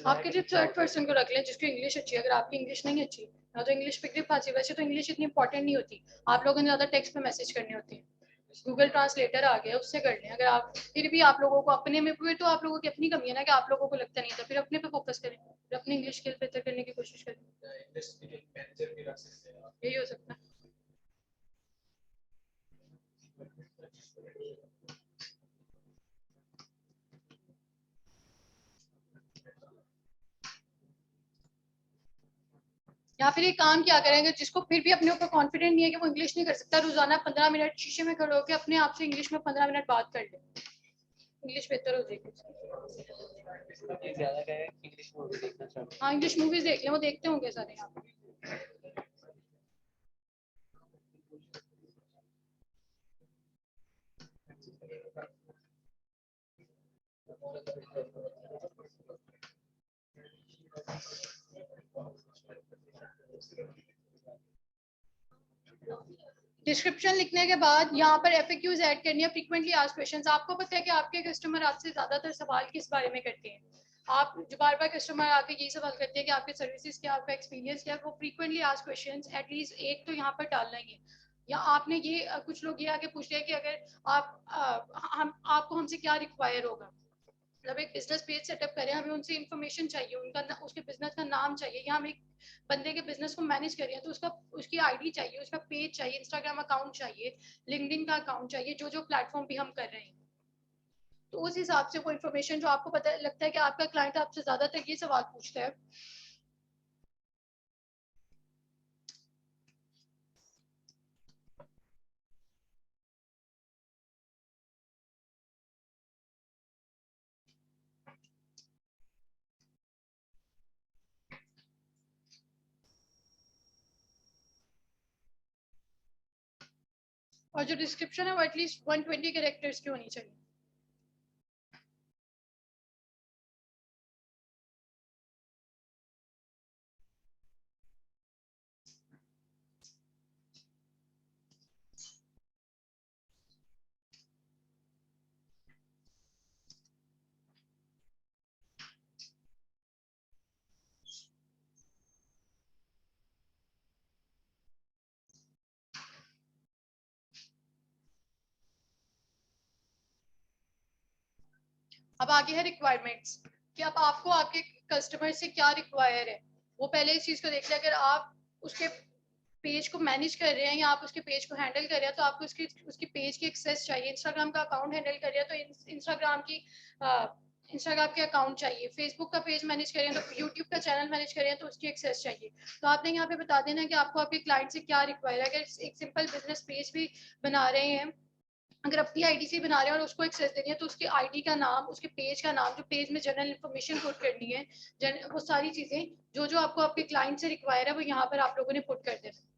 Speaker 1: आपके जो थर्ड पर्सन को रख लें जिसको इंग्लिश अच्छी है। अगर आपकी इंग्लिश नहीं अच्छी ना तो इंग्लिश पे ग्रिप आती है। वैसे तो इंग्लिश इतनी इंपॉर्टेंट नहीं होती, आप लोगों ने ज़्यादा टेक्स्ट पे मैसेज करने होते हैं, गूगल ट्रांसलेटर आ गया उससे कर लें। अगर आप फिर भी आप लोगों को अपने में फिर तो आप लोगों की अपनी कमी है ना कि आप लोगों को लगता नहीं था, फिर अपने पे फोकस करें, फिर अपनी इंग्लिश स्किल बेहतर करने की कोशिश करें, यही हो सकता है। या फिर ये काम क्या करेंगे जिसको फिर भी अपने ऊपर कॉन्फिडेंट नहीं है कि वो इंग्लिश नहीं कर सकता, रोजाना 15 मिनट शीशे में खड़े होकर अपने आप से इंग्लिश में 15 मिनट बात कर ले, इंग्लिश बेहतर हो जाएगी।
Speaker 2: ज्यादा क्या है इंग्लिश मूवी देखना चाहते
Speaker 1: हाँ इंग्लिश मूवीज देख लें, वो देखते होंगे सारे यहाँ पे। डिस्क्रिप्शन लिखने के बाद यहाँ पर FAQs ऐड करनी है, फ्रीक्वेंटली आस्क्ड क्वेश्चंस। आपको पता है कि आपके कस्टमर आपसे ज्यादातर सवाल किस बारे में करते हैं? आप जो बार बार कस्टमर आके यही सवाल करते हैं कि आपके सर्विसेज क्या, आपका एक्सपीरियंस क्या है। वो फ्रीक्वेंटली आस्क्ड क्वेश्चंस एटलीस्ट एक तो यहाँ पर डालना ही है। या आपने ये कुछ लोग ये आके पूछ लिया कि अगर आपको हमसे क्या रिक्वायर होगा, मतलब एक बिजनेस पेज सेटअप करें, हमें उनसे इंफॉर्मेशन चाहिए, उनका उसके बिजनेस का नाम चाहिए, या हम एक बंदे के बिजनेस को मैनेज कर रहे हैं तो उसकी आईडी चाहिए, उसका पेज चाहिए, इंस्टाग्राम अकाउंट चाहिए, लिंक्डइन का अकाउंट चाहिए, जो प्लेटफॉर्म भी हम कर रहे हैं। तो उस हिसाब से वो इन्फॉर्मेशन जो आपको पता लगता है कि आपका क्लाइंट आपसे ज्यादातर ये सवाल पूछता है, और जो डिस्क्रिप्शन है वो एटलीस्ट 120 कैरेक्टर्स की होनी चाहिए। अब आगे है रिक्वायरमेंट्स, कि अब आपको आपके कस्टमर से क्या रिक्वायर है, वो पहले इस चीज को देख लें। अगर आप उसके पेज को मैनेज कर रहे हैं या आप उसके पेज को हैंडल कर रहे हैं तो आपको उसकी पेज की एक्सेस चाहिए। इंस्टाग्राम का अकाउंट हैंडल कर रहे हैं तो इंस्टाग्राम के अकाउंट चाहिए। फेसबुक का पेज मैनेज कर रहे हैं तो यूट्यूब का चैनल मैनेज कर रहे हैं तो उसकी एक्सेस चाहिए। तो आपने यहाँ पे बता देना कि आपको आपके क्लाइंट से क्या रिक्वायर है। अगर एक सिंपल बिजनेस पेज भी बना रहे हैं, अगर अपनी आईडी से बना रहे हैं और उसको एक्सेस देनी है तो उसकी आईडी का नाम, उसके पेज का नाम, जो पेज में जनरल इन्फॉर्मेशन पुट करनी है, वो सारी चीजें जो आपको आपके क्लाइंट से रिक्वायर है वो यहाँ पर आप लोगों ने पुट कर देना।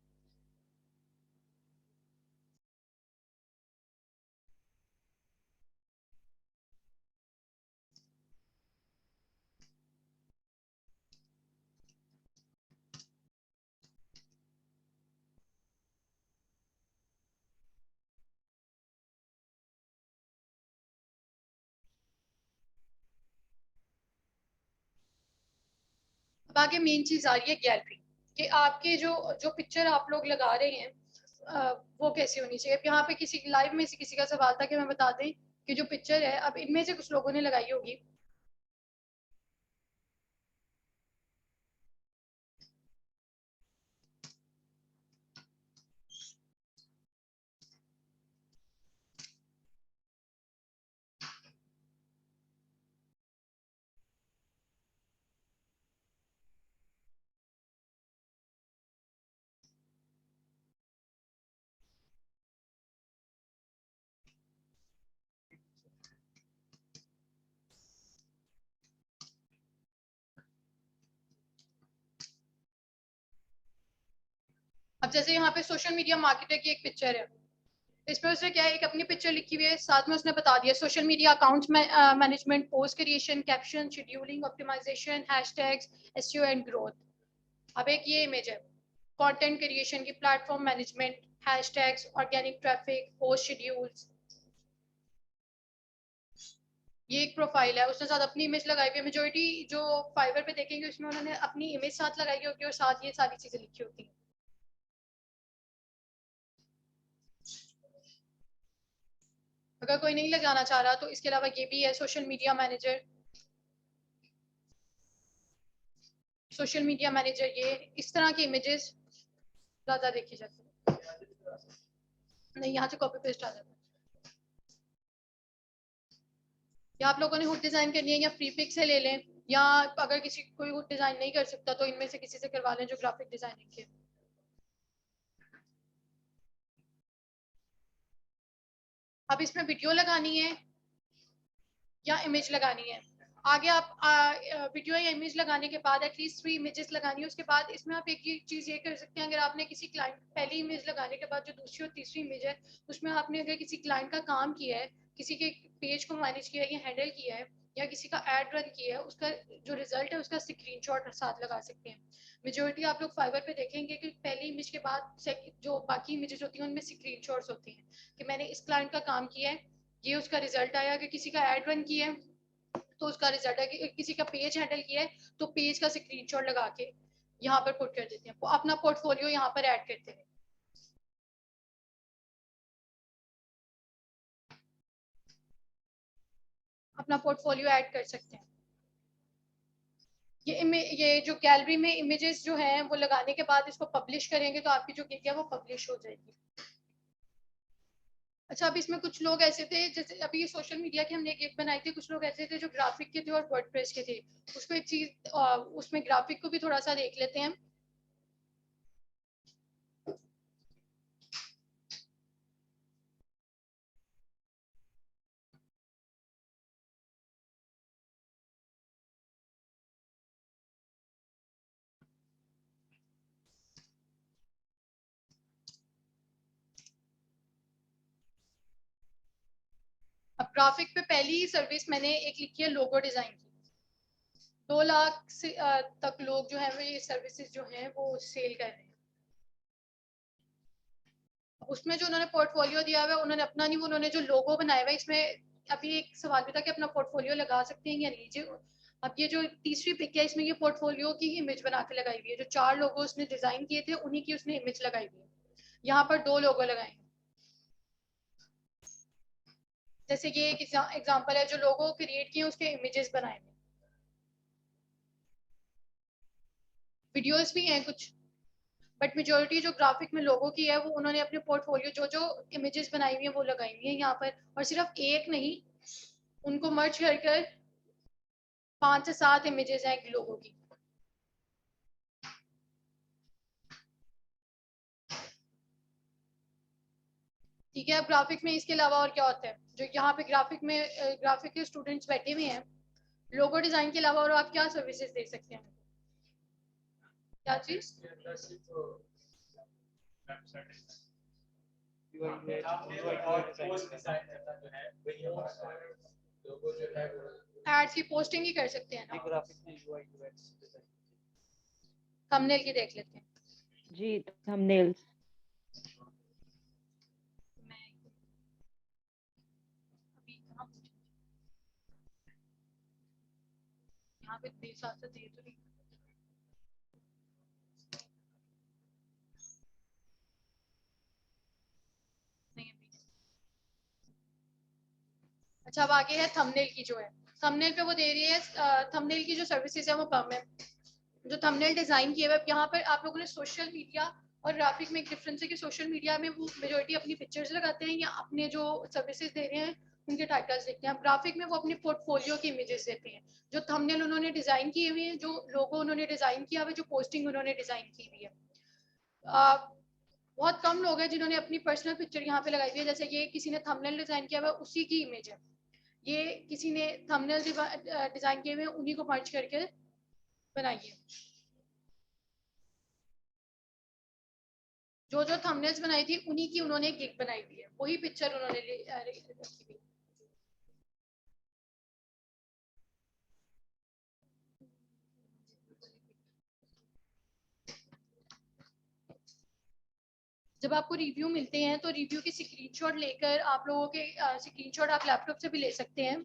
Speaker 1: अब आगे मेन चीज आ रही है गैलरी, कि आपके जो पिक्चर आप लोग लगा रहे हैं वो कैसी होनी चाहिए। अब यहाँ पे किसी लाइव में से किसी का सवाल था कि मैं बता दें कि जो पिक्चर है, अब इनमें से कुछ लोगों ने लगाई होगी, अब जैसे यहाँ पे सोशल मीडिया मार्केटर की एक पिक्चर है, इसमें उसने क्या है, एक अपनी पिक्चर लिखी हुई है, साथ में उसने बता दिया social media account management, post creation, caption, scheduling, optimisation, hashtags, SEO and growth. अब एक ये इमेज है कंटेंट क्रिएशन की, platform management, hashtags, organic traffic, post schedules. ये एक प्रोफाइल है, उसने साथ अपनी इमेज लगाई हुई है। मेजोरिटी जो फाइवर पे देखेंगे उसमें उन्होंने अपनी इमेज साथ लगाई होगी और साथ ये सारी चीजें लिखी होती हैं। अगर कोई नहीं लगाना चाह रहा तो इसके अलावा ये भी है social media manager. Social media manager ये इस तरह की इमेजेस ज्यादा देखी जाती है। नहीं, यहाँ से कॉपी पेस्ट आ जाता है। या आप लोगों ने हुड डिजाइन करनी है या फ्री पिक से ले लें, या अगर किसी कोई हुड डिजाइन नहीं कर सकता तो इनमें से किसी से करवा लें जो ग्राफिक डिजाइनिंग के। अब इसमें वीडियो लगानी है या इमेज लगानी है। आगे आप वीडियो या इमेज लगाने के बाद एटलीस्ट 3 इमेजेस लगानी है। उसके बाद इसमें आप एक चीज ये कर सकते हैं, अगर आपने किसी क्लाइंट पहली इमेज लगाने के बाद जो दूसरी और तीसरी इमेज है उसमें आपने अगर किसी क्लाइंट का काम किया है, किसी के पेज को मैनेज किया है या हैंडल किया है या किसी का एड रन किया है, उसका जो रिजल्ट है उसका स्क्रीनशॉट साथ लगा सकते हैं। मेजोरिटी आप लोग फाइवर पे देखेंगे कि पहली इमेज के बाद जो बाकी इमेजेस होती हैं उनमें स्क्रीनशॉट्स होती हैं कि मैंने इस क्लाइंट का काम किया है, ये उसका रिजल्ट आया। कि किसी का एड रन किया है तो उसका रिजल्ट है, कि किसी का पेज हैंडल किया है तो पेज का स्क्रीनशॉट लगा के यहाँ पर पुट कर देते हैं, अपना पोर्टफोलियो यहाँ पर ऐड करते हैं। अपना पोर्टफोलियो ऐड कर सकते हैं। ये जो गैलरी में इमेजेस जो हैं वो लगाने के बाद इसको पब्लिश करेंगे तो आपकी जो गिग है वो पब्लिश हो जाएगी। अच्छा, अब इसमें कुछ लोग ऐसे थे, जैसे अभी ये सोशल मीडिया की हमने एक गिग बनाई थी, कुछ लोग ऐसे थे जो ग्राफिक के थे और वर्डप्रेस के थे। उसको एक चीज उसमें ग्राफिक को भी थोड़ा सा देख लेते हैं। अब ग्राफिक पे पहली सर्विस मैंने एक लिखी है लोगो डिजाइन की। 2 लाख से तक लोग जो है वो ये सर्विसेज जो हैं वो सेल कर रहे हैं। उसमें जो उन्होंने पोर्टफोलियो दिया हुआ है उन्होंने अपना नहीं, वो उन्होंने जो लोगो बनाया हुआ है, इसमें अभी एक सवाल भी था कि अपना पोर्टफोलियो लगा सकते हैं या नहीं जी। अब ये जो तीसरी पिक है इसमें ये पोर्टफोलियो की इमेज बना के लगाई हुई है। जो 4 लोगो उसने डिजाइन किए थे उन्हीं की उसने इमेज लगाई हुई है। यहाँ पर 2 लोगो लगाए हैं। जैसे ये एक एग्जाम्पल है, जो लोगो क्रिएट किए उसके इमेजेस बनाए हैं। वीडियोस भी हैं कुछ, बट मेजोरिटी जो ग्राफिक में लोगों की है वो उन्होंने अपने पोर्टफोलियो जो जो इमेजेस बनाई हुई है वो लगाई हुई है यहाँ पर। और सिर्फ एक नहीं, उनको मर्ज कर कर 5 से 7 इमेजेस हैं लोगों की। ठीक है, अब ग्राफिक में इसके अलावा और क्या होता है जो यहाँ पे ग्राफिक में ग्राफिक के स्टूडेंट्स बैठे हुए हैं। लोगो डिजाइन के अलावा और आप क्या सर्विसेज दे सकते हैं? क्या चीज? एड्स की पोस्टिंग ही कर सकते हैं ना। थंबनेल की देख लेते हैं
Speaker 7: जी, थंबनेल्स।
Speaker 1: यहाँ पे दे साथ साथ दे तो नहीं। नहीं अभी। अच्छा, अब आगे है थंबनेल की जो है। थंबनेल पे वो दे रही है, थंबनेल की जो सर्विसेज है वो कम है। जो थंबनेल डिजाइन किए हुए, यहाँ पर आप लोगों ने सोशल मीडिया और ग्राफिक में एक डिफरेंस है कि सोशल मीडिया में वो मेजोरिटी अपनी पिक्चर्स लगाते हैं या अपने जो सर्विसेज दे रहे हैं उनके टाइटल्स लिखते हैं। ग्राफिक में वो अपने पोर्टफोलियो की इमेजेस देते हैं। जो थंबनेल उन्होंने डिजाइन किए हुए हैं, जो लोगो उन्होंने डिजाइन किया हुआ है, जो पोस्टिंग उन्होंने डिजाइन की हुई है। बहुत कम लोग हैं जिन्होंने अपनी पर्सनल पिक्चर यहाँ पे लगाई हुई है। जैसे ये किसी ने थंबनेल डिजाइन किया हुआ है उसी की इमेज है। ये किसी ने थंबनेल डिजाइन किए हुए हैं उन्हीं को मर्ज करके बनाई है। जो जो थंबनेल्स बनाई थी उन्हीं की उन्होंने गिग बनाई हुई है, वही पिक्चर उन्होंने रखी हुई। जब आपको रिव्यू मिलते हैं तो रिव्यू की स्क्रीनशॉट लेकर आप लोगों के स्क्रीनशॉट आप लैपटॉप से भी ले सकते हैं।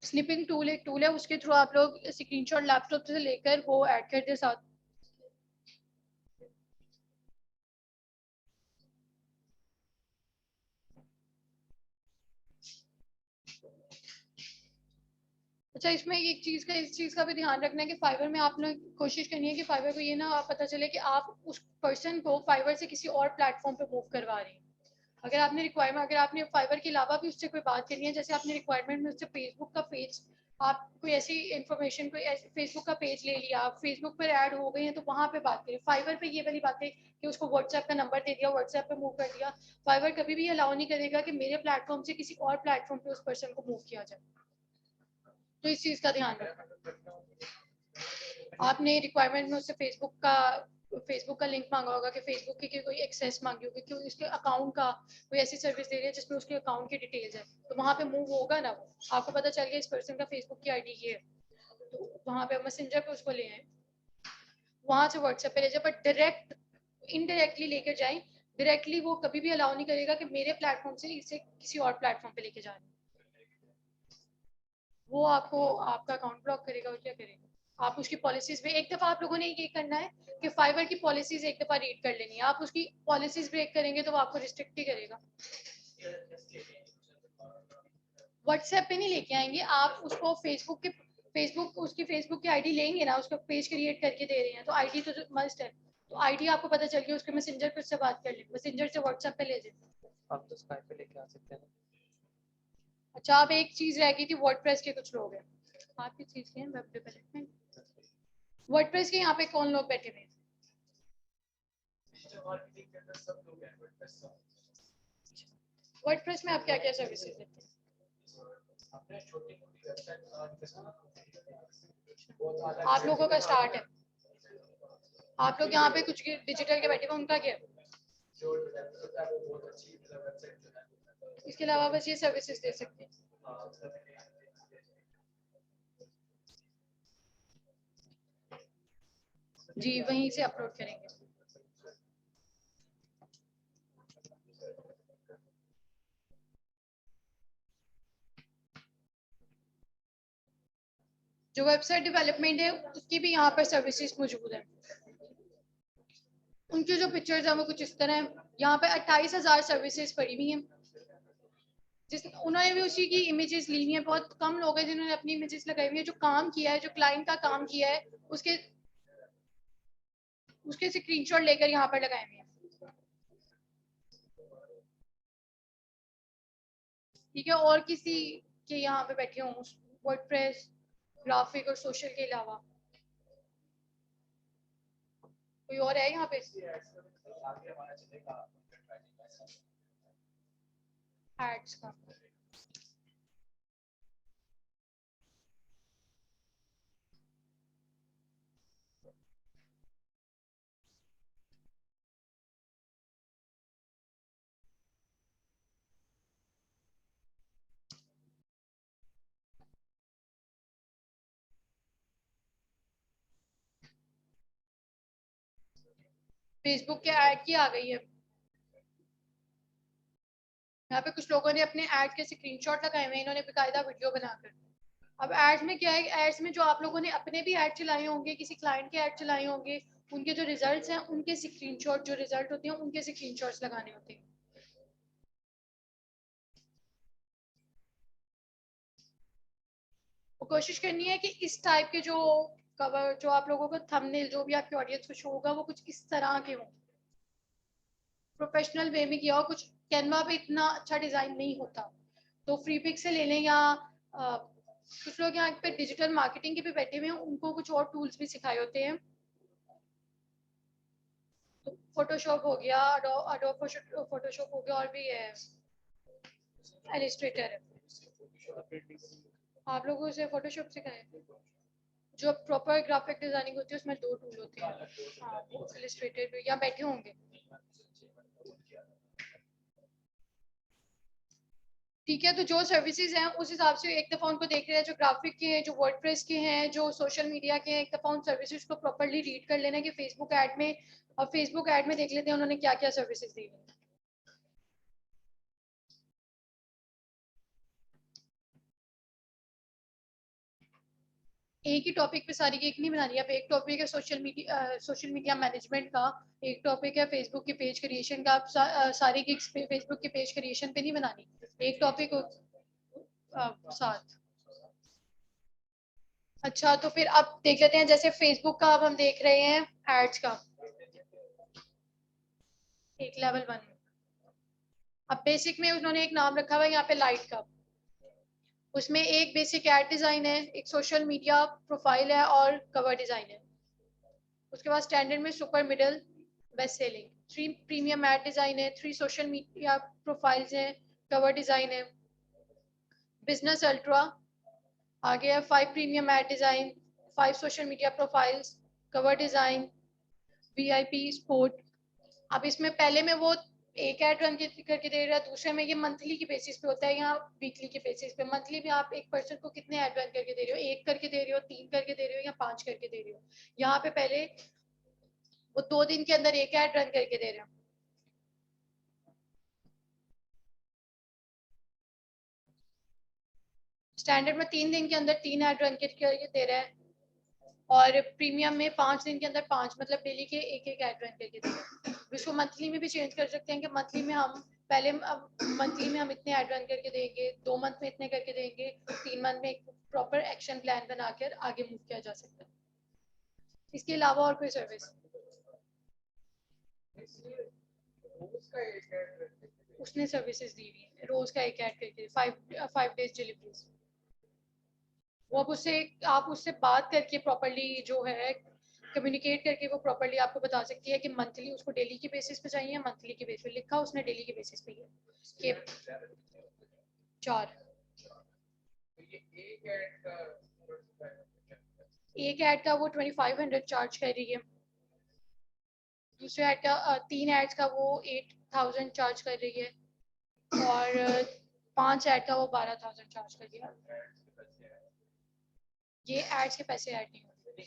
Speaker 1: स्निपिंग टूल एक टूल है, उसके थ्रू आप लोग स्क्रीनशॉट लैपटॉप से लेकर वो ऐड कर दे साथ। अच्छा, इसमें एक चीज का इस चीज का भी ध्यान रखना है कि फाइवर में आपने कोशिश करनी है कि फाइवर को ये ना पता चले कि आप उस पर्सन को फाइवर से किसी और प्लेटफॉर्म पे मूव करवा रहे हैं। अगर आपने रिक्वायरमेंट, अगर आपने फाइवर के अलावा भी उससे कोई बात करनी है, जैसे आपने रिक्वायरमेंट में उससे फेसबुक का पेज, आप कोई ऐसी इंफॉर्मेशन, कोई फेसबुक का पेज ले लिया, आप फेसबुक पर ऐड हो गए हैं तो वहां पे बात करें। फाइवर पे ये वाली बात है कि उसको व्हाट्सएप का नंबर दे दिया, व्हाट्सएप पे मूव कर दिया, फाइवर कभी भी अलाउ नहीं करेगा कि मेरे प्लेटफॉर्म से किसी और प्लेटफॉर्म पे उस पर्सन को मूव किया जाए। तो इस चीज का ध्यान रखना। आपने रिक्वायरमेंट में उससे फेसबुक का लिंक मांगा होगा कि फेसबुक की कोई एक्सेस मांगी होगी कि उसके अकाउंट का कोई ऐसी सर्विस दे रही है जिसमें उसके अकाउंट की डिटेल्स है, तो वहां पे मूव होगा ना, वो आपको पता चल गया इस पर्सन का फेसबुक की आईडी ये है, तो वहां पे मैसेंजर पे उसको ले आए, वहां से व्हाट्सएप पे ले जाए, बट डायरेक्ट इनडायरेक्टली लेकर जाए। डायरेक्टली वो कभी भी अलाउ नहीं करेगा कि मेरे प्लेटफॉर्म से इसे किसी और प्लेटफॉर्म पे लेके जाए। वो आपको आपका अकाउंट ब्लॉक करेगा और क्या करेगा। आप उसकी पॉलिसीज में एक दफा आप लोगों ने ये करना है कि फाइवर की पॉलिसीज एक दफा रीड कर लेनी है। आप उसकी पॉलिसीज ब्रेक करेंगे तो वो आपको रिस्ट्रिक्ट ही करेगा। व्हाट्सएप पे नहीं लेके आएंगे आप उसको, फेसबुक उसकी फेसबुक की आईडी लेंगे ना, उसका पेज क्रिएट करके दे रहे हैं तो आईडी तो मस्ट है, तो आईडी आपको पता चल गया, उसके मैसेंजर पे उससे बात कर ले, मैसेंजर से व्हाट्सएप पे ले जाए।
Speaker 2: आप तो स्काइप पे लेके आ सकते हैं।
Speaker 1: अच्छा, अब एक चीज रह गई थी, वर्डप्रेस के कुछ लोग हैं, आपकी चीज के हैं वेब डेवलपमेंट, वर्डप्रेस के यहाँ पे कौन लोग बैठे हुए हैं? वर्डप्रेस में आप क्या क्या सर्विसेज देते हैं? आप लोगों का स्टार्ट है, आप लोग यहाँ पे कुछ डिजिटल के बैठे हुए, उनका क्या है? इसके अलावा बस ये सर्विसेज दे सकते हैं। जी, वहीं से अपलोड करेंगे। जो वेबसाइट डेवलपमेंट है उसकी भी यहाँ पर सर्विसेज मौजूद है। उनकी जो पिक्चर्स है वो कुछ इस तरह है। यहाँ पे 28,000 सर्विसेज पड़ी हुई हैं, जिस उन्होंने भी उसी की इमेजेस ली हुई हैं। बहुत कम लोग हैं जिन्होंने अपनी इमेजेस लगाई हुई है। जो काम किया है, जो क्लाइंट का काम किया है, उसके स्क्रीनशॉट लेकर यहाँ पर लगाए हुए हैं। ठीक है, और किसी के यहाँ पे बैठे हों वर्डप्रेस, ग्राफिक और सोशल के अलावा कोई और है यहाँ पे? एड्स का फेसबुक के ऐड की आ गई है। यहाँ पे कुछ लोगों ने अपने ऐड के स्क्रीनशॉट लगाए हुए हैं, इन्होंने बेकायदा वीडियो बनाकर। अब एड्स में क्या है, एड्स में जो आप लोगों ने अपने भी ऐड चलाए होंगे, किसी क्लाइंट के ऐड चलाए होंगे, उनके जो रिजल्ट्स हैं उनके स्क्रीनशॉट, जो रिजल्ट होते हैं उनके स्क्रीनशॉट्स लगाने होते हैं। तो कोशिश करनी है कि इस टाइप के जो कवर, जो आप लोगों का थंबनेल, जो भी आपकी ऑडियंस को शो होगा, वो कुछ इस तरह के हो, प्रोफेशनल वे में किया हो। कुछ कैनवा पे इतना अच्छा डिजाइन नहीं होता, तो फ्री पिक से ले लें, या कुछ लोग यहाँ पे डिजिटल मार्केटिंग के भी बैठे हुए हैं, उनको कुछ और टूल्स भी सिखाए होते हैं। तो फोटोशॉप हो गया, अडोब फोटोशॉप हो गया, और भी है इलस्ट्रेटर है। आप लोगों से फोटोशॉप सिखाए? जो प्रॉपर ग्राफिक डिजाइनिंग होती है उसमें 2 टूल होते हैं। हाँ, इलस्ट्रेटर भी या बैठे होंगे। ठीक है, तो जो सर्विसेज हैं उस हिसाब से एक दफ़ा उनको देख रहे हैं, जो ग्राफिक के हैं, जो वर्डप्रेस के हैं, जो सोशल मीडिया के हैं, एक दफ़ा उन सर्विसेज को प्रॉपर्ली रीड कर लेना कि फेसबुक ऐड में, और फेसबुक ऐड में देख लेते हैं उन्होंने क्या क्या सर्विसेज दी हैं। एक ही टॉपिक पे सारी केक नहीं बनानी। अब एक टॉपिक है सोशल मीडिया मैनेजमेंट का, एक टॉपिक है फेसबुक के पेज क्रिएशन का। आप सारी केक्स पे फेसबुक के पेज क्रिएशन पे नहीं बनानी, एक टॉपिक साथ। अच्छा, तो फिर अब देख लेते हैं, जैसे फेसबुक का अब हम देख रहे हैं एड्स का, एक लेवल 1 में। अब बेसिक में उन्होंने एक नाम रखा हुआ है यहाँ पे लाइट का, उसमें एक बेसिक एड डिजाइन है, एक सोशल मीडिया प्रोफाइल है और कवर डिजाइन है। उसके बाद स्टैंडर्ड में super, middle, best selling, 3 premium ad design है, 3 सोशल मीडिया प्रोफाइल्स हैं, कवर डिजाइन है। बिजनेस अल्ट्रा आगे है, 5 premium ad design, 5 social media profiles, cover design, VIP support. अब इसमें पहले में वो एक ऐड रन करके दे रहा है, दूसरे में ये मंथली की बेसिस पे होता है या वीकली के बेसिस पे। मंथली में आप एक पर्सन को कितने ऐड रन करके दे रहे हो, 1 करके दे रहे हो, 3 करके दे रहे हो या 5 करके दे रहे हो। यहाँ पे पहले वो 2 दिन के अंदर एक ऐड रन करके दे रहे हैं। स्टैंडर्ड में 3 दिन के अंदर 3 ऐड रन करके दे रहा है, और प्रीमियम में 5 दिन के अंदर 5, मतलब डेली के एक एक ऐड रन करके दे रहे हैं। इसको मंथली में भी चेंज कर सकते हैं कि मंथली में हम पहले, अब मंथली में हम इतने ऐड रन करके देंगे, 2 मंथ में इतने करके देंगे, 3 मंथ में एक प्रॉपर एक्शन प्लान बनाकर आगे मूव किया जा सकता है। इसके अलावा और कोई सर्विस उसने सर्विसेज दी हुई है, रोज का एक ऐड करके 5 डेज डिलीवरीज। वो अब उससे, आप उससे बात करके प्रॉपर्ली जो है कम्युनिकेट करके वो प्रॉपर्ली आपको बता सकती है कि मंथली उसको डेली के बेसिस पे चाहिए, मंथली के बेसिस पे। लिखा उसने डेली के बेसिस पे है कि 4। एक ऐड का वो 2500 चार्ज कर रही है, दूसरे ऐड का 3 ऐड्स का वो 8000 चार्ज कर रही है, और 5 ऐड का वो 12000 चार्ज कर रही है। ये एड्स के पैसे ऐड नहीं होते,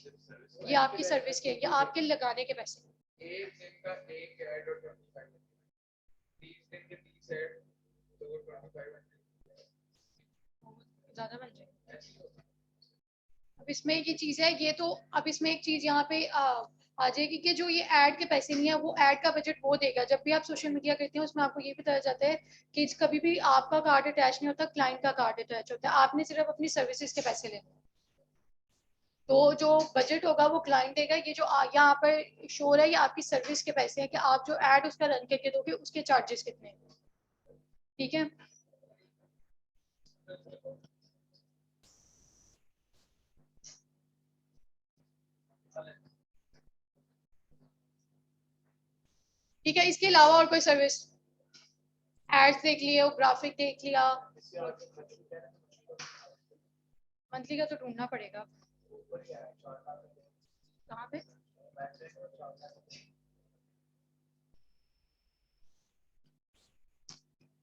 Speaker 1: ये आपकी सर्विस के, ये आपके लगाने के पैसे।
Speaker 8: एक दिन का एक ऐड और 25 30 दिन के 30 ऐड तो 25
Speaker 1: ज्यादा बन जाएगा। अब इसमें ये चीज है, ये तो अब इसमें एक चीज यहाँ पे आ जाएगी कि जो ये ऐड के पैसे नहीं है, वो ऐड का बजट वो देगा। जब भी आप सोशल मीडिया करते हैं उसमें आपको ये बताया जाता है कि कभी भी आपका कार्ड अटैच नहीं होता, क्लाइंट का कार्ड अटैच होता है। आपने सिर्फ अपनी सर्विसेज के पैसे लेने, तो जो बजट होगा वो क्लाइंट देगा। ये जो यहाँ पर शो है ये आपकी सर्विस के पैसे हैं कि आप जो ऐड उसका रन करके दोगे उसके चार्जेस कितने हैं। ठीक है, ठीक है। इसके अलावा और कोई सर्विस, एड्स देख लिया, ग्राफिक देख लिया, मंथली का तो ढूंढना पड़ेगा कहाँ पे।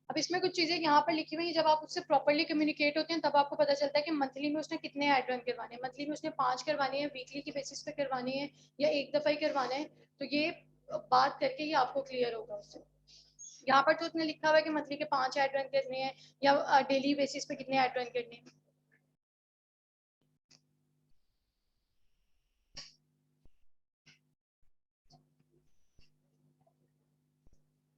Speaker 1: अब इसमें कुछ चीजें यहाँ पर लिखी हुई हैं, जब आप उससे प्रॉपर्ली कम्युनिकेट होते हैं तब आपको पता चलता है कि मंथली में उसने कितने ऐड रन करवाने हैं। मंथली में उसने 5 करवाने हैं, वीकली की बेसिस पे करवाने हैं, या एक दफा ही करवाना है। तो ये बात करके ही आपको क्लियर होगा उससे। यहाँ पर तो उसने लिखा हुआ है कि मंथली के 5 ऐड रन करने हैं या डेली बेसिस पे कितने ऐड रन करने हैं।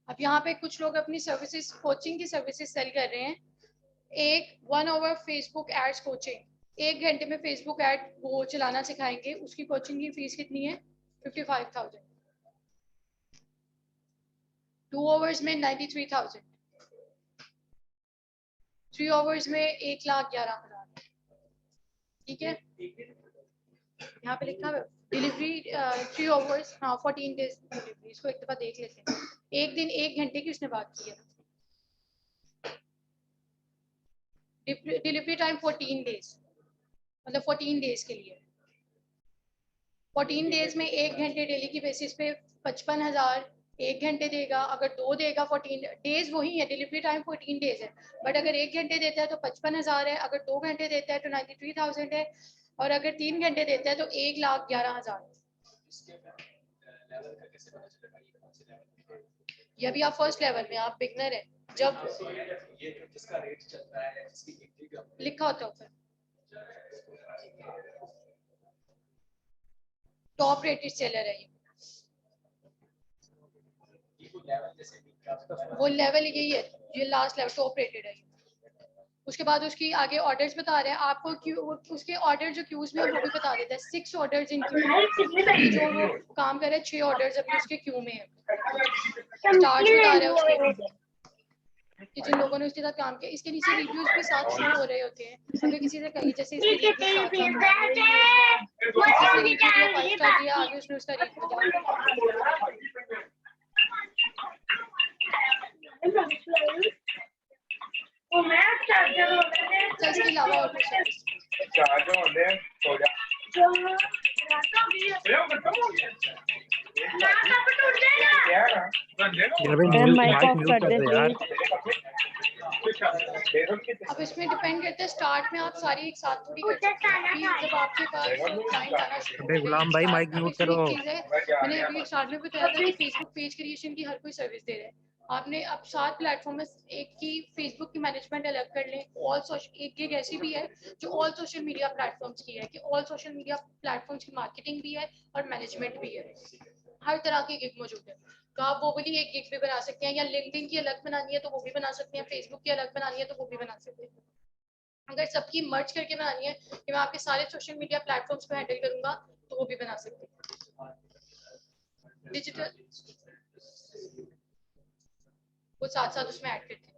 Speaker 1: अब यहाँ पे कुछ लोग अपनी सर्विसेज, कोचिंग की सर्विसेज सेल कर रहे हैं। एक 1 आवर फेसबुक एड्स कोचिंग, 1 घंटे में फेसबुक ऐड वो चलाना सिखाएंगे। उसकी कोचिंग की फीस कितनी है? 55,000। 2 आवर्स में 93,000, 3 आवर्स में 1,11,000। ठीक है, यहाँ पे लिखा है डिलीवरी 3 आवर्स, हाँ 14 डेज डिलीवरी। इसको एक दफा देख लेते हैं। एक दिन 1 घंटे की उसने बात की है। डिलीवरी टाइम 14 डेज, मतलब 14 डेज के लिए। 14 डेज में 1 घंटे डेली की बेसिस पे 55,000 1 घंटे देगा, अगर 2 देगा 14 डेज वही है, डिलीवरी टाइम 14 डेज है, बट अगर 1 घंटे देता है तो 55,000 है, अगर 2 घंटे देता है तो 93,000 है, और अगर 3 घंटे देता है तो 1,11,000। ये अभी आप फर्स्ट लेवल में, आप बिगनर है, जब
Speaker 8: ये जिसका रेट चल रहा है, जिसकी इनकम
Speaker 1: लिखा होता है ऊपर टॉप रेटेड सेलर है वो लेवल यही है, ये लास्ट लेवल टॉप रेटेड है। उसके बाद उसकी आगे ऑर्डर्स बता रहे हैं आपको, क्यू उसके ऑर्डर जो क्यूज में वो भी बता देता है, 6 ऑर्डर्स इन क्यू, जो वो काम कर रहे हैं 6 ऑर्डर्स अभी उसके क्यू में है, चार्ज बता रहे हैं उसके कि जिन लोगों ने उसके साथ काम किया। इसके नीचे रिव्यूज भी साथ शो हो रहे होते हैं, अगर किसी से कहीं जैसे इसके रिव्यू साथ साथ किसी से रिव्यू दिया 5 स्टार दिया, आगे उसने उसका रिव्यू दिया। अच्छा, इसके अलावा और कुछ सर्विस
Speaker 7: माइक ऑफ कर दे प्लीज।
Speaker 1: अब इसमें डिपेंड करता है, स्टार्ट में आप सारी एक साथ थोड़ी कर सकते हैं, अभी जब आपके पास क्लाइंट आना शुरू
Speaker 5: अबे गुलाम भाई माइक म्यूट करो।
Speaker 1: मैंने अभी स्टार्ट में बताया था कि फेसबुक पेज क्रिएशन की हर कोई सर्विस दे रहा है। आपने अब 7 प्लेटफॉर्म में एक की फेसबुक की मैनेजमेंट अलग कर लें, ऑल सोशल एक गिग ऐसी भी है जो ऑल सोशल मीडिया प्लेटफॉर्म्स की है, कि ऑल सोशल मीडिया प्लेटफॉर्म्स की मार्केटिंग भी है और मैनेजमेंट भी है, हर तरह की गिग मौजूद है। तो आप वो वाली एक गिग भी बना सकते हैं, या लिंक्डइन की अलग बनानी है तो वो भी बना सकते हैं, फेसबुक की अलग बनानी है तो वो भी बना सकते हैं। अगर सबकी मर्ज करके बनानी है कि मैं आपके सारे सोशल मीडिया प्लेटफॉर्म्स को हैंडल करूंगा तो वो भी बना सकते हैं। डिजिटल वो साथ साथ उसमें ऐड करते हैं।